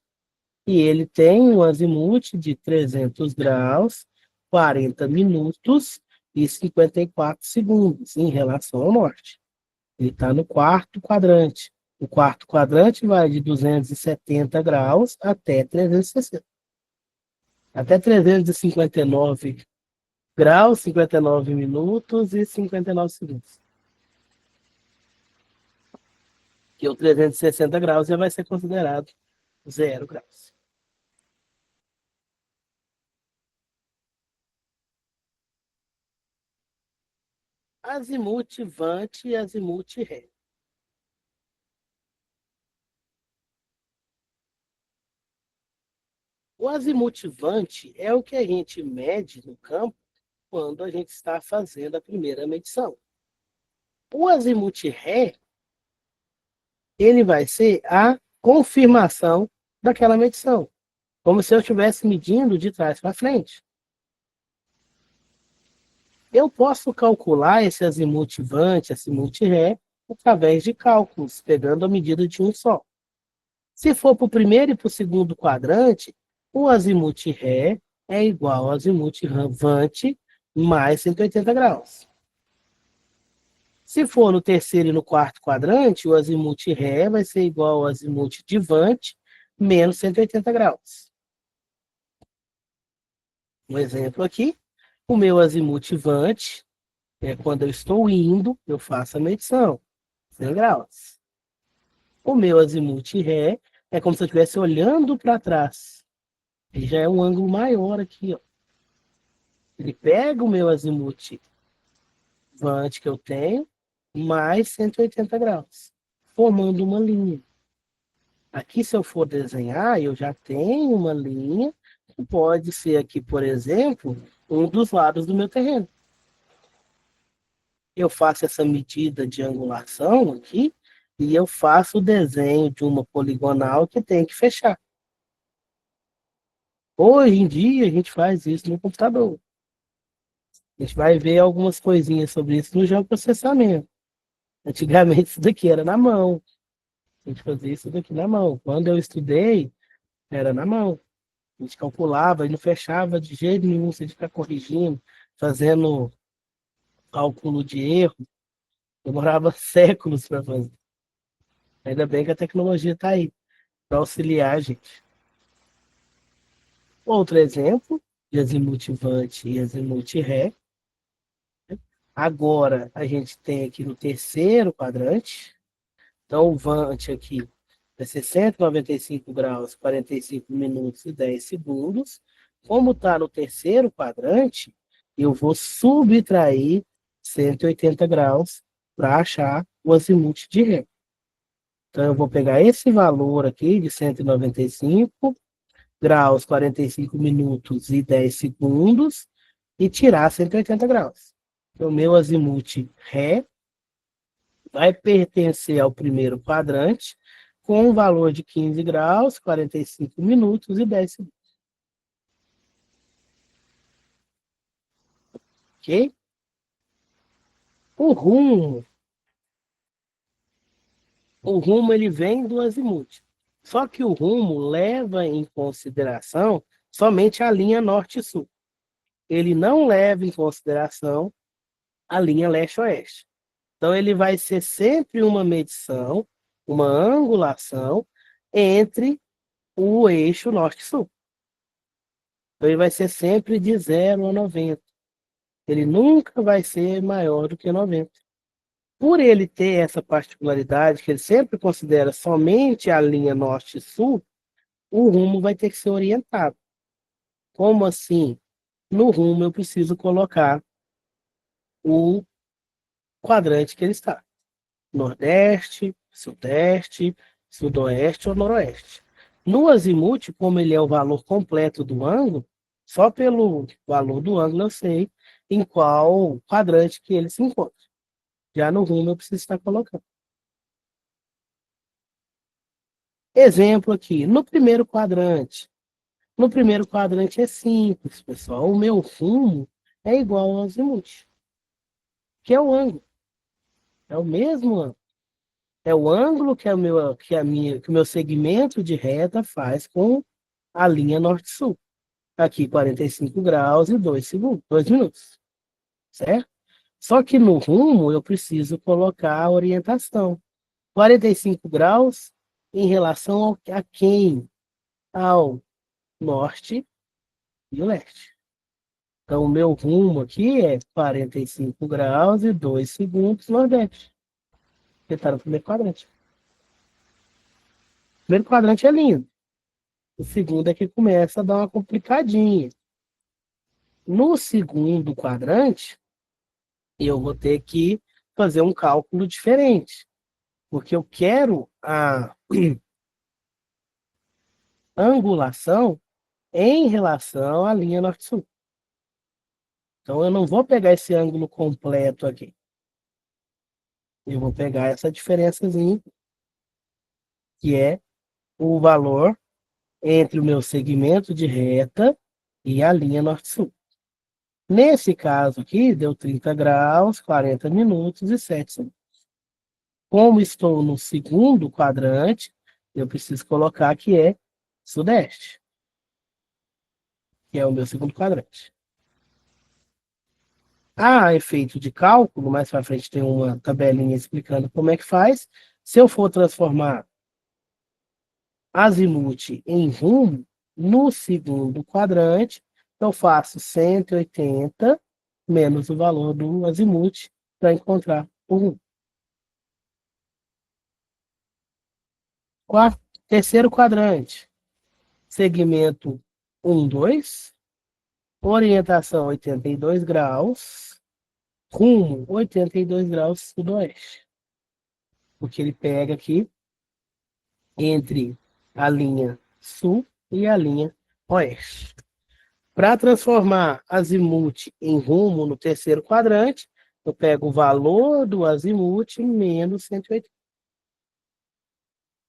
Speaker 1: e ele tem um azimuth de 300 graus, 40 minutos e 54 segundos em relação ao norte. Ele está no quarto quadrante. O quarto quadrante vai de 270 graus até 360. Até 359 graus, 59 minutos e 59 segundos. Que o 360 graus já vai ser considerado 0 graus. Azimuth vante e azimuth ré. O azimutivante é o que a gente mede no campo quando a gente está fazendo a primeira medição. O azimuth ré, ele vai ser a confirmação daquela medição, como se eu estivesse medindo de trás para frente. Eu posso calcular esse azimutivante, azimuth ré, através de cálculos, pegando a medida de um só. Se for para o primeiro e para o segundo quadrante, o azimuth ré é igual ao azimuth vante mais 180 graus. Se for no terceiro e no quarto quadrante, o azimuth ré vai ser igual ao azimuth de vante menos 180 graus. Um exemplo aqui, o meu azimuth vante é quando eu estou indo, eu faço a medição, 100 graus. O meu azimuth ré é como se eu estivesse olhando para trás. Ele já é um ângulo maior aqui, ó. Ele pega o meu azimuth vante que eu tenho, mais 180 graus, formando uma linha. Aqui, se eu for desenhar, eu já tenho uma linha, que pode ser aqui, por exemplo, um dos lados do meu terreno. Eu faço essa medida de angulação aqui, e eu faço o desenho de uma poligonal que tem que fechar. Hoje em dia, a gente faz isso no computador. A gente vai ver algumas coisinhas sobre isso no geoprocessamento. Antigamente, isso daqui era na mão. A gente fazia isso daqui na mão. Quando eu estudei, era na mão. A gente calculava e não fechava de jeito nenhum, você ficar corrigindo, fazendo cálculo de erro. Demorava séculos para fazer. Ainda bem que a tecnologia está aí para auxiliar a gente. Outro exemplo de azimutivante e azimuth ré. Agora a gente tem aqui no terceiro quadrante. Então o vante aqui vai ser 195 graus, 45 minutos e 10 segundos. Como está no terceiro quadrante, eu vou subtrair 180 graus para achar o azimuth de ré. Então, eu vou pegar esse valor aqui de 195 graus, 45 minutos e 10 segundos e tirar 180 graus. Então, o meu azimuth ré vai pertencer ao primeiro quadrante com um valor de 15 graus, 45 minutos e 10 segundos. Ok? O rumo ele vem do azimuth. Só que o rumo leva em consideração somente a linha norte-sul. Ele não leva em consideração a linha leste-oeste. Então, ele vai ser sempre uma medição, uma angulação entre o eixo norte-sul. Então, ele vai ser sempre de 0 a 90. Ele nunca vai ser maior do que 90. Por ele ter essa particularidade, que ele sempre considera somente a linha norte-sul, o rumo vai ter que ser orientado. Como assim? No rumo eu preciso colocar o quadrante que ele está. Nordeste, sudeste, sudoeste ou noroeste. No azimuth, como ele é o valor completo do ângulo, só pelo valor do ângulo eu sei em qual quadrante que ele se encontra. Já no rumo eu preciso estar colocando. Exemplo aqui, no primeiro quadrante. No primeiro quadrante é simples, pessoal. O meu rumo é igual ao azimuth, que é o ângulo. É o mesmo ângulo. É o ângulo que o meu segmento de reta faz com a linha norte-sul. Aqui, 45 graus e 2 segundos, 2 minutos. Certo? Só que no rumo eu preciso colocar a orientação. 45 graus em relação a quem? Ao norte e o leste. Então, o meu rumo aqui é 45 graus e 2 segundos nordeste. Porque está no primeiro quadrante. O primeiro quadrante é lindo. O segundo é que começa a dar uma complicadinha. No segundo quadrante, eu vou ter que fazer um cálculo diferente. Porque eu quero a angulação em relação à linha norte-sul. Então, eu não vou pegar esse ângulo completo aqui. Eu vou pegar essa diferençazinha, que é o valor entre o meu segmento de reta e a linha norte-sul. Nesse caso aqui, deu 30 graus, 40 minutos e 7 segundos. Como estou no segundo quadrante, eu preciso colocar que é sudeste, que é o meu segundo quadrante. A efeito de cálculo, mais para frente tem uma tabelinha explicando como é que faz. Se eu for transformar azimuth em rumo, no segundo quadrante, eu faço 180 menos o valor do azimuth para encontrar o rumo. Terceiro quadrante, segmento 1, 2, orientação 82 graus, rumo 82 graus sudoeste. Porque ele pega aqui entre a linha sul e a linha oeste. Para transformar azimuth em rumo no terceiro quadrante, eu pego o valor do azimuth menos 180.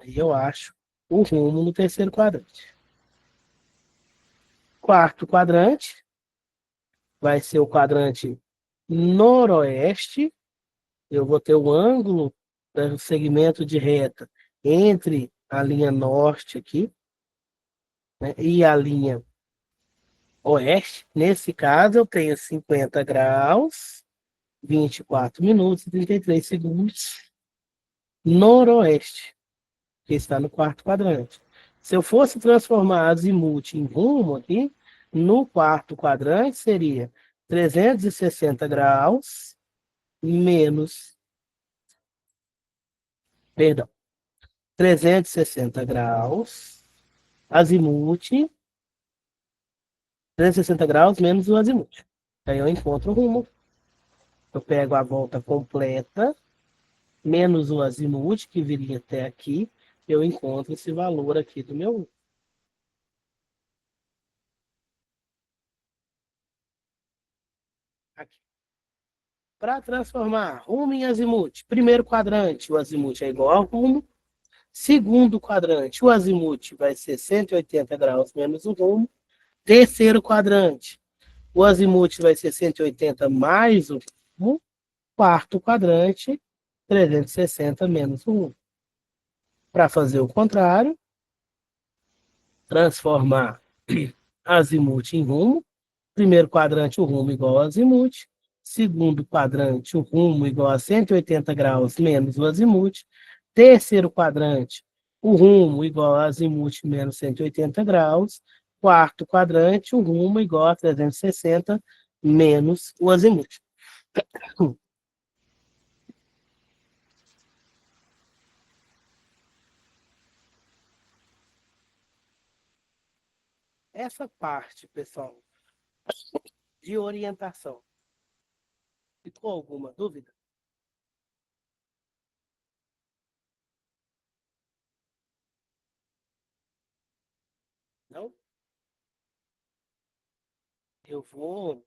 Speaker 1: Aí eu acho o rumo no terceiro quadrante. Quarto quadrante vai ser o quadrante noroeste. Eu vou ter o ângulo do segmento de reta entre a linha norte aqui, né, e a linha oeste. Nesse caso, eu tenho 50 graus, 24 minutos e 33 segundos noroeste, que está no quarto quadrante. Se eu fosse transformar azimuth em rumo aqui, no quarto quadrante seria 360 graus menos, perdão, 360 graus, azimuth, 360 graus menos o azimuth. Aí eu encontro o rumo. Eu pego a volta completa, menos o azimuth, que viria até aqui, eu encontro esse valor aqui do meu rumo. Aqui. Para transformar rumo em azimuth, primeiro quadrante, o azimuth é igual ao rumo. Segundo quadrante, o azimuth vai ser 180 graus menos o rumo. Terceiro quadrante, o azimuth vai ser 180 mais o rumo. Quarto quadrante, 360 menos o rumo. Para fazer o contrário, transformar azimuth em rumo. Primeiro quadrante, o rumo igual a azimuth. Segundo quadrante, o rumo igual a 180 graus menos o azimuth. Terceiro quadrante, o rumo igual a azimuth menos 180 graus. Quarto quadrante, o rumo igual a 360 menos o azimuth. Essa parte, pessoal, de orientação, ficou alguma dúvida? Não? Eu vou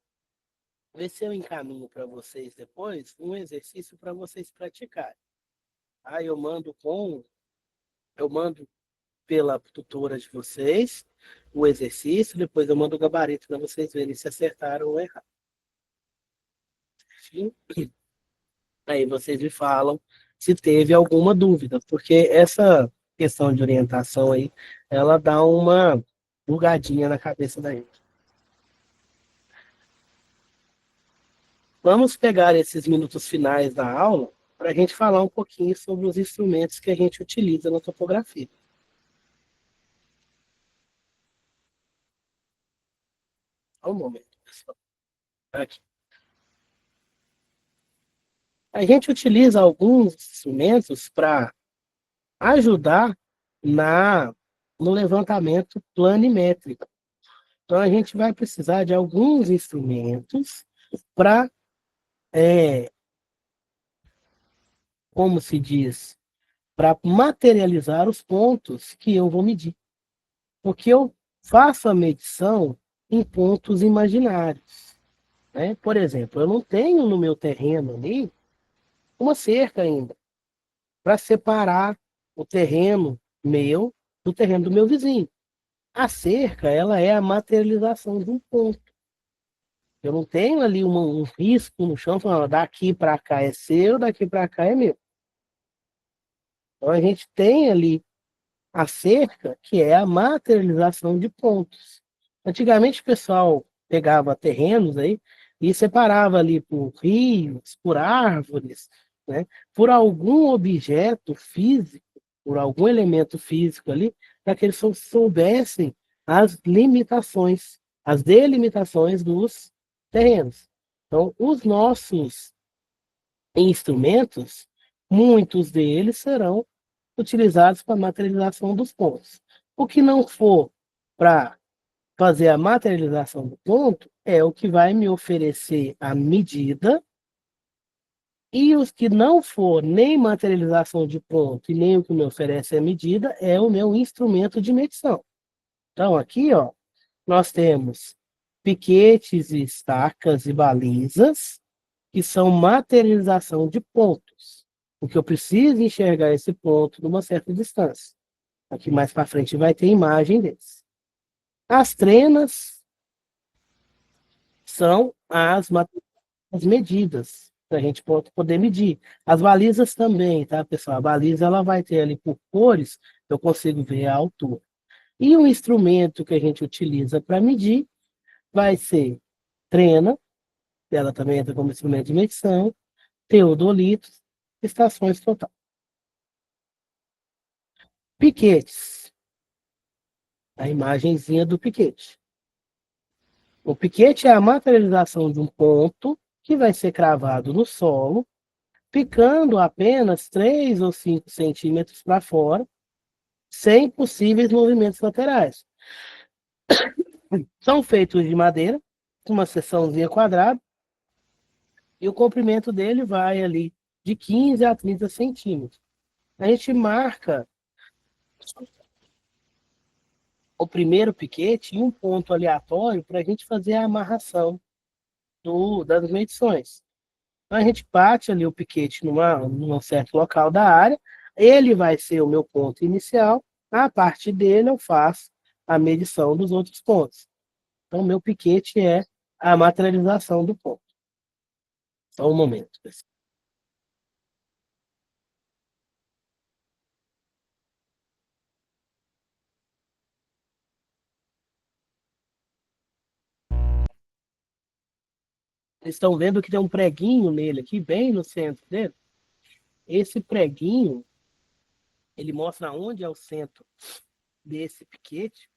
Speaker 1: ver se eu encaminho para vocês depois um exercício para vocês praticarem. Aí eu mando pela tutora de vocês o exercício, depois eu mando o gabarito para vocês verem se acertaram ou erraram. Aí vocês me falam se teve alguma dúvida, porque essa questão de orientação aí, ela dá uma bugadinha na cabeça da gente. Vamos pegar esses minutos finais da aula para a gente falar um pouquinho sobre os instrumentos que a gente utiliza na topografia. Só um momento, pessoal. Aqui. A gente utiliza alguns instrumentos para ajudar no levantamento planimétrico. Então, a gente vai precisar de alguns instrumentos para, como se diz, para materializar os pontos que eu vou medir. Porque eu faço a medição em pontos imaginários, né? Por exemplo, eu não tenho no meu terreno ali uma cerca ainda para separar o terreno meu do terreno do meu vizinho. A cerca, ela é a materialização de um ponto. Eu não tenho ali um risco no chão falando, daqui para cá é seu, daqui para cá é meu. Então a gente tem ali a cerca, que é a materialização de pontos. Antigamente o pessoal pegava terrenos aí e separava ali por rios, por árvores, né? Por algum objeto físico, por algum elemento físico ali, para que eles soubessem as limitações, as delimitações dos terrenos. Então, os nossos instrumentos, muitos deles serão utilizados para a materialização dos pontos. O que não for para fazer a materialização do ponto é o que vai me oferecer a medida, e os que não for nem materialização de ponto e nem o que me oferece a medida é o meu instrumento de medição. Então, aqui, ó, nós temos piquetes, estacas e balizas, que são materialização de pontos, porque eu preciso enxergar esse ponto numa certa distância. Aqui mais para frente vai ter imagem deles. As trenas são as medidas, para a gente poder medir. As balizas também, tá, pessoal? A baliza ela vai ter ali por cores, eu consigo ver a altura. E o instrumento que a gente utiliza para medir vai ser trena, ela também entra como instrumento de medição, teodolitos, estações total. Piquetes, a imagenzinha do piquete. O piquete é a materialização de um ponto que vai ser cravado no solo, ficando apenas 3 ou 5 centímetros para fora, sem possíveis movimentos laterais. São feitos de madeira, uma seçãozinha quadrada, e o comprimento dele vai ali de 15 a 30 centímetros. A gente marca o primeiro piquete em um ponto aleatório para a gente fazer a amarração das medições. Então, a gente bate ali o piquete num certo local da área, ele vai ser o meu ponto inicial, a partir dele eu faço a medição dos outros pontos. Então, meu piquete é a materialização do ponto. Só um momento, pessoal. Vocês estão vendo que tem um preguinho nele aqui, bem no centro dele? Esse preguinho, ele mostra onde é o centro desse piquete,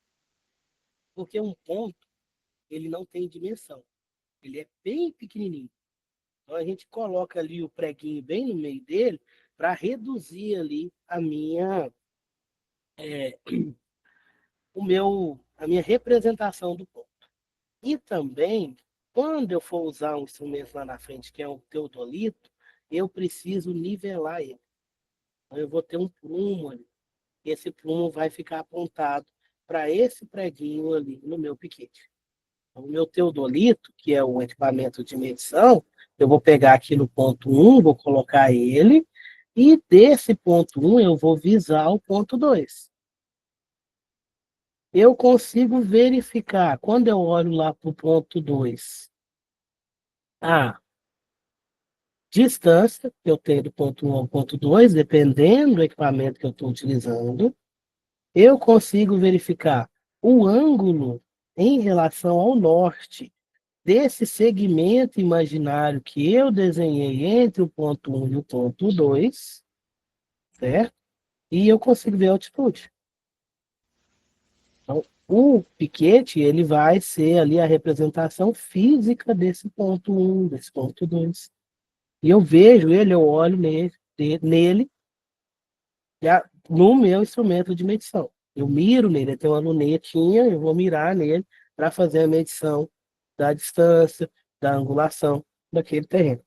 Speaker 1: porque um ponto, ele não tem dimensão. Ele é bem pequenininho. Então a gente coloca ali o preguinho bem no meio dele para reduzir ali a minha representação do ponto. E também, quando eu for usar um instrumento lá na frente, que é o teodolito, eu preciso nivelar ele. Então eu vou ter um prumo ali. Esse prumo vai ficar apontado para esse preguinho ali no meu piquete. O meu teodolito, que é o equipamento de medição, eu vou pegar aqui no ponto 1, vou colocar ele, e desse ponto 1 eu vou visar o ponto 2. Eu consigo verificar, quando eu olho lá para o ponto 2, a distância que eu tenho do ponto 1 ao ponto 2, dependendo do equipamento que eu estou utilizando. Eu consigo verificar o ângulo em relação ao norte desse segmento imaginário que eu desenhei entre o ponto 1 e o ponto 2, certo? E eu consigo ver a altitude. Então, o piquete, ele vai ser ali a representação física desse ponto 1, desse ponto 2. E eu vejo ele, eu olho nele no meu instrumento de medição. Eu miro nele, tem uma lunetinha, eu vou mirar nele para fazer a medição da distância, da angulação daquele terreno.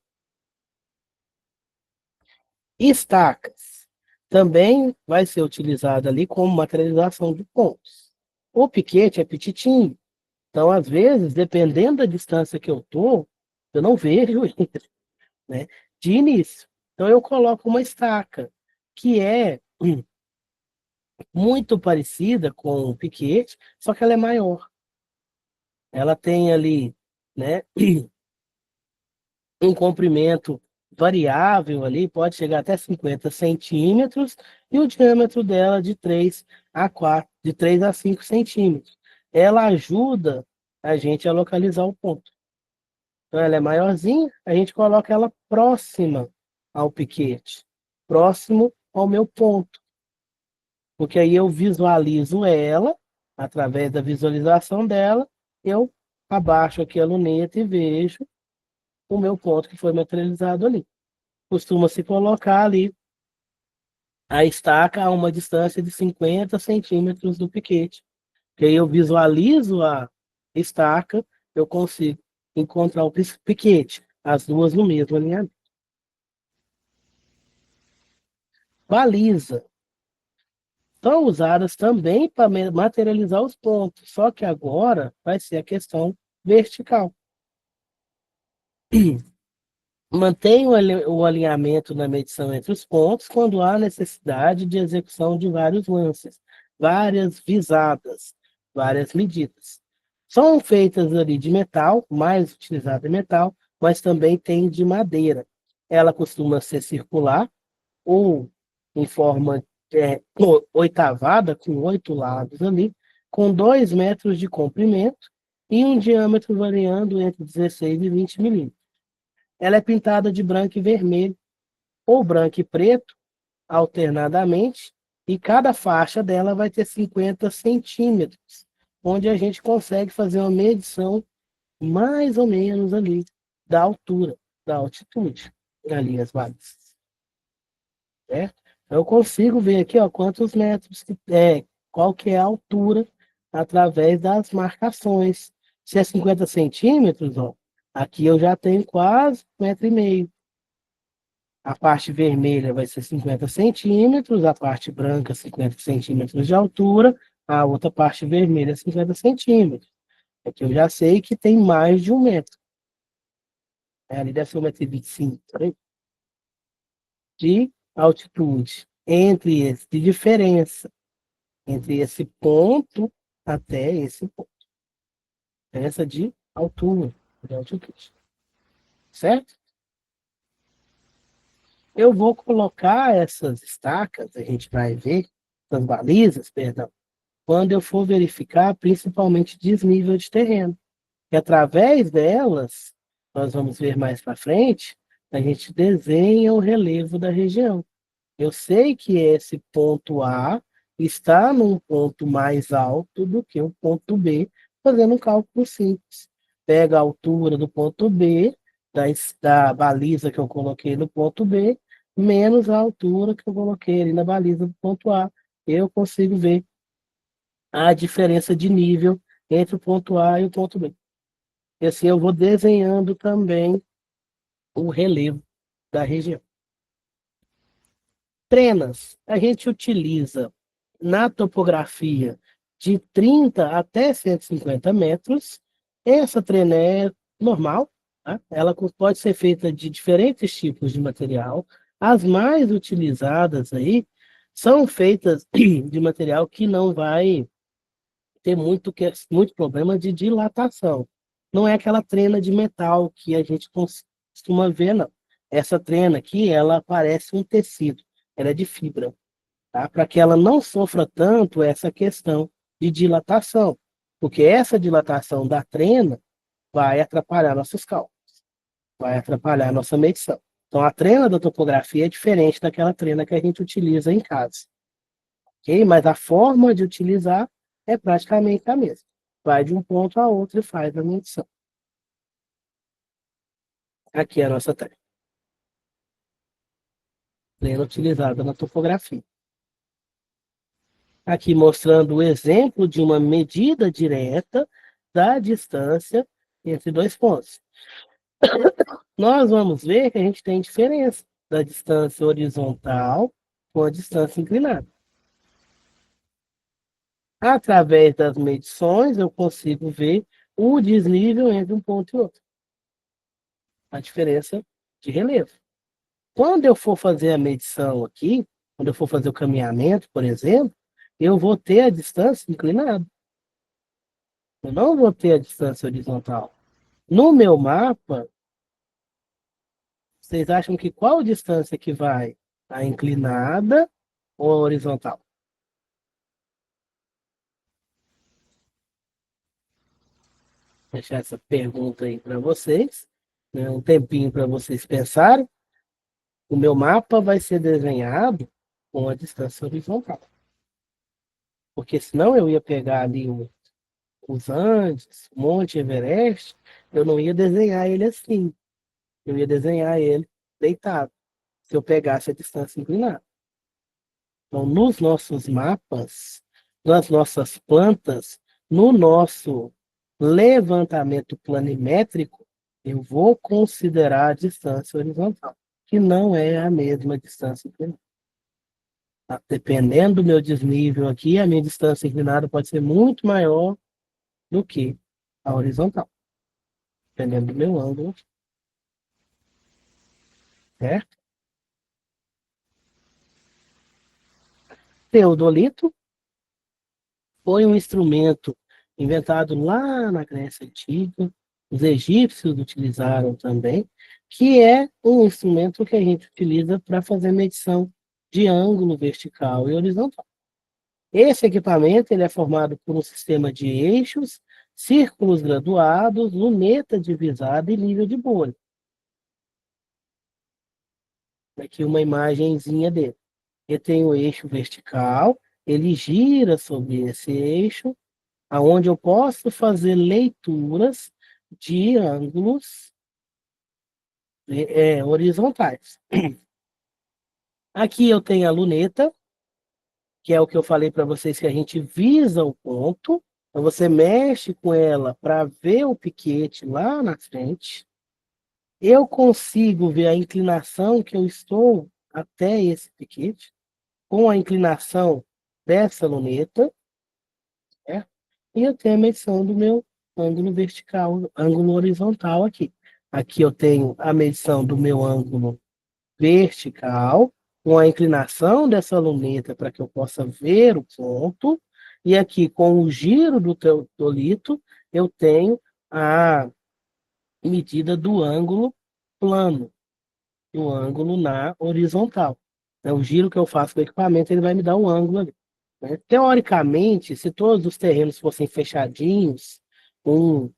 Speaker 1: Estacas também vai ser utilizada ali como materialização de pontos. O piquete é petitinho. Então, às vezes, dependendo da distância que eu tô, eu não vejo ele, né? De início. Então, eu coloco uma estaca, que é muito parecida com o piquete, só que ela é maior. Ela tem ali, né, um comprimento variável ali, pode chegar até 50 centímetros, e o diâmetro dela de 3 a 5 centímetros. Ela ajuda a gente a localizar o ponto. Então, ela é maiorzinha, a gente coloca ela próxima ao piquete, próximo ao meu ponto, porque aí eu visualizo ela, através da visualização dela, eu abaixo aqui a luneta e vejo o meu ponto que foi materializado ali. Costuma-se colocar ali a estaca a uma distância de 50 centímetros do piquete. Que aí eu visualizo a estaca, eu consigo encontrar o piquete, as duas no mesmo alinhamento. Baliza. São usadas também para materializar os pontos, só que agora vai ser a questão vertical. Mantém o alinhamento na medição entre os pontos quando há necessidade de execução de vários lances, várias visadas, várias medidas. São feitas ali de metal, mais utilizada em metal, mas também tem de madeira. Ela costuma ser circular ou em forma oitavada, com 8 lados ali, com 2 metros de comprimento e um diâmetro variando entre 16 e 20 milímetros. Ela é pintada de branco e vermelho, ou branco e preto, alternadamente, e cada faixa dela vai ter 50 centímetros, onde a gente consegue fazer uma medição mais ou menos ali da altura, da altitude, ali as balizas. Certo? Eu consigo ver aqui, ó, quantos metros qual que é a altura através das marcações. Se é 50 centímetros, ó, aqui eu já tenho quase 1,5 m. A parte vermelha vai ser 50 centímetros, a parte branca 50 centímetros de altura, a outra parte vermelha 50 centímetros. Aqui eu já sei que tem mais de 1 m. Ali deve ser 1,25 m, por aí, de altitude, de diferença entre esse ponto até esse ponto. Diferença de altura, de altitude. Certo? Eu vou colocar essas estacas, a gente vai ver, essas balizas, perdão, quando eu for verificar principalmente desnível de terreno. E através delas, nós vamos ver mais para frente, a gente desenha o relevo da região. Eu sei que esse ponto A está num ponto mais alto do que o ponto B, fazendo um cálculo simples. Pega a altura do ponto B, da baliza que eu coloquei no ponto B, menos a altura que eu coloquei ali na baliza do ponto A. Eu consigo ver a diferença de nível entre o ponto A e o ponto B. E assim eu vou desenhando também o relevo da região. Trenas, a gente utiliza na topografia de 30 até 150 metros. Essa trena é normal, tá? Ela pode ser feita de diferentes tipos de material. As mais utilizadas aí são feitas de material que não vai ter muito problema de dilatação. Não é aquela trena de metal que a gente costuma ver, não. Essa trena aqui, ela parece um tecido, ela é de fibra, tá? Para que ela não sofra tanto essa questão de dilatação, porque essa dilatação da trena vai atrapalhar nossos cálculos, vai atrapalhar nossa medição. Então, a trena da topografia é diferente daquela trena que a gente utiliza em casa, ok? Mas a forma de utilizar é praticamente a mesma. Vai de um ponto a outro e faz a medição. Aqui é a nossa trena utilizada na topografia. Aqui mostrando o exemplo de uma medida direta da distância entre dois pontos. Nós vamos ver que a gente tem diferença da distância horizontal com a distância inclinada. Através das medições, eu consigo ver o desnível entre um ponto e outro, a diferença de relevo. Quando eu for fazer a medição aqui, quando eu for fazer o caminhamento, por exemplo, eu vou ter a distância inclinada. Eu não vou ter a distância horizontal. No meu mapa, vocês acham que qual distância que vai? A inclinada ou a horizontal? Vou deixar essa pergunta aí para vocês, né? Um tempinho para vocês pensarem. O meu mapa vai ser desenhado com a distância horizontal. Porque senão eu ia pegar ali os Andes, o Monte Everest, eu não ia desenhar ele assim. Eu ia desenhar ele deitado, se eu pegasse a distância inclinada. Então, nos nossos mapas, nas nossas plantas, no nosso levantamento planimétrico, eu vou considerar a distância horizontal, que não é a mesma distância inclinada. Tá? Dependendo do meu desnível aqui, a minha distância inclinada pode ser muito maior do que a horizontal, dependendo do meu ângulo, certo? Teodolito foi um instrumento inventado lá na Grécia Antiga, os egípcios utilizaram também, que é um instrumento que a gente utiliza para fazer medição de ângulo vertical e horizontal. Esse equipamento ele é formado por um sistema de eixos, círculos graduados, luneta divisada e nível de bolha. Aqui uma imagenzinha dele. Ele tem o eixo vertical, ele gira sobre esse eixo, aonde eu posso fazer leituras de ângulos horizontais. Aqui eu tenho a luneta, que é o que eu falei para vocês, que a gente visa o ponto. Então você mexe com ela para ver o piquete lá na frente. Eu consigo ver a inclinação que eu estou até esse piquete, com a inclinação dessa luneta, certo? E eu tenho a medição do meu ângulo vertical, ângulo horizontal aqui. Aqui eu tenho a medição do meu ângulo vertical, com a inclinação dessa luneta para que eu possa ver o ponto. E aqui, com o giro do teodolito, eu tenho a medida do ângulo plano, do ângulo na horizontal. Então, o giro que eu faço com o equipamento, ele vai me dar o ângulo ali, né? Teoricamente, se todos os terrenos fossem fechadinhos, um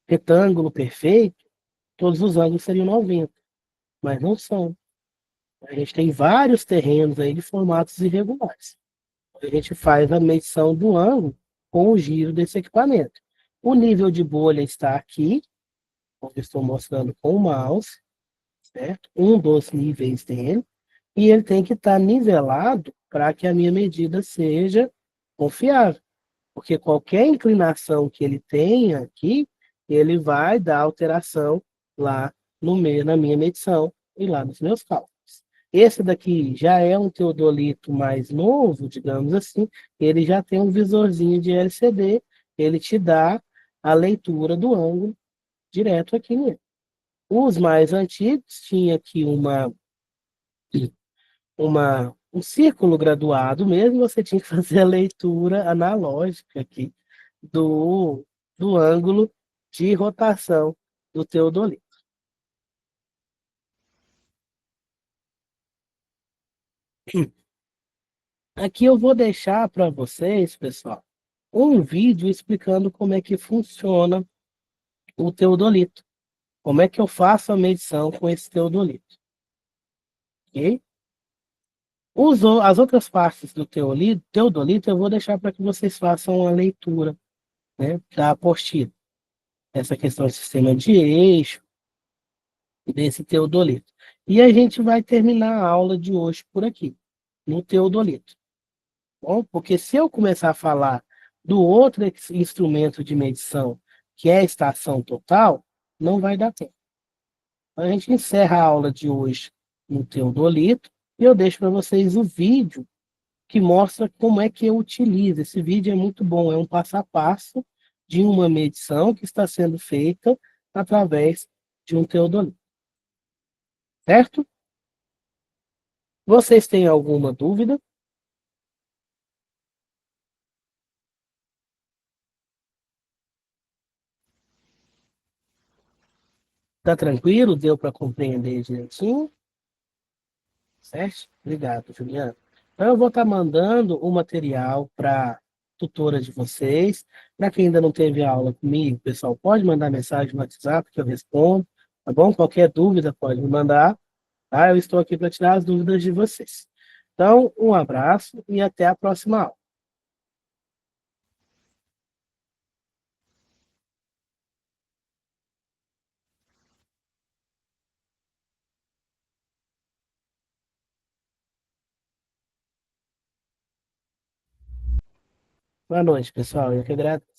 Speaker 1: retângulo perfeito, todos os ângulos seriam 90, mas não são. A gente tem vários terrenos aí de formatos irregulares. A gente faz a medição do ângulo com o giro desse equipamento. O nível de bolha está aqui, onde eu estou mostrando com o mouse, certo? Um dos níveis dele, e ele tem que estar nivelado para que a minha medida seja confiável. Porque qualquer inclinação que ele tenha aqui, ele vai dar alteração lá no meio, na minha medição e lá nos meus cálculos. Esse daqui já é um teodolito mais novo, digamos assim, ele já tem um visorzinho de LCD, ele te dá a leitura do ângulo direto aqui nele. Os mais antigos tinha aqui um círculo graduado mesmo, você tinha que fazer a leitura analógica aqui do, do ângulo de rotação do teodolito. Aqui eu vou deixar para vocês, pessoal, um vídeo explicando como é que funciona o teodolito. Como é que eu faço a medição com esse teodolito. Ok? As outras partes do teodolito eu vou deixar para que vocês façam a leitura, né, da apostila. Essa questão do sistema de eixo, desse teodolito. E a gente vai terminar a aula de hoje por aqui, no teodolito. Bom, porque se eu começar a falar do outro instrumento de medição, que é a estação total, não vai dar tempo. A gente encerra a aula de hoje no teodolito e eu deixo para vocês o vídeo que mostra como é que eu utilizo. Esse vídeo é muito bom, é um passo a passo de uma medição que está sendo feita através de um teodolito, certo? Vocês têm alguma dúvida? Tá tranquilo? Deu para compreender direitinho? Certo? Obrigado, Juliana. Então, eu vou estar mandando o material para tutora de vocês. Para quem ainda não teve aula comigo, pessoal, pode mandar mensagem no WhatsApp que eu respondo, tá bom? Qualquer dúvida pode me mandar, tá? Eu estou aqui para tirar as dúvidas de vocês. Então, um abraço e até a próxima aula. Boa noite, pessoal. Eu que agradeço.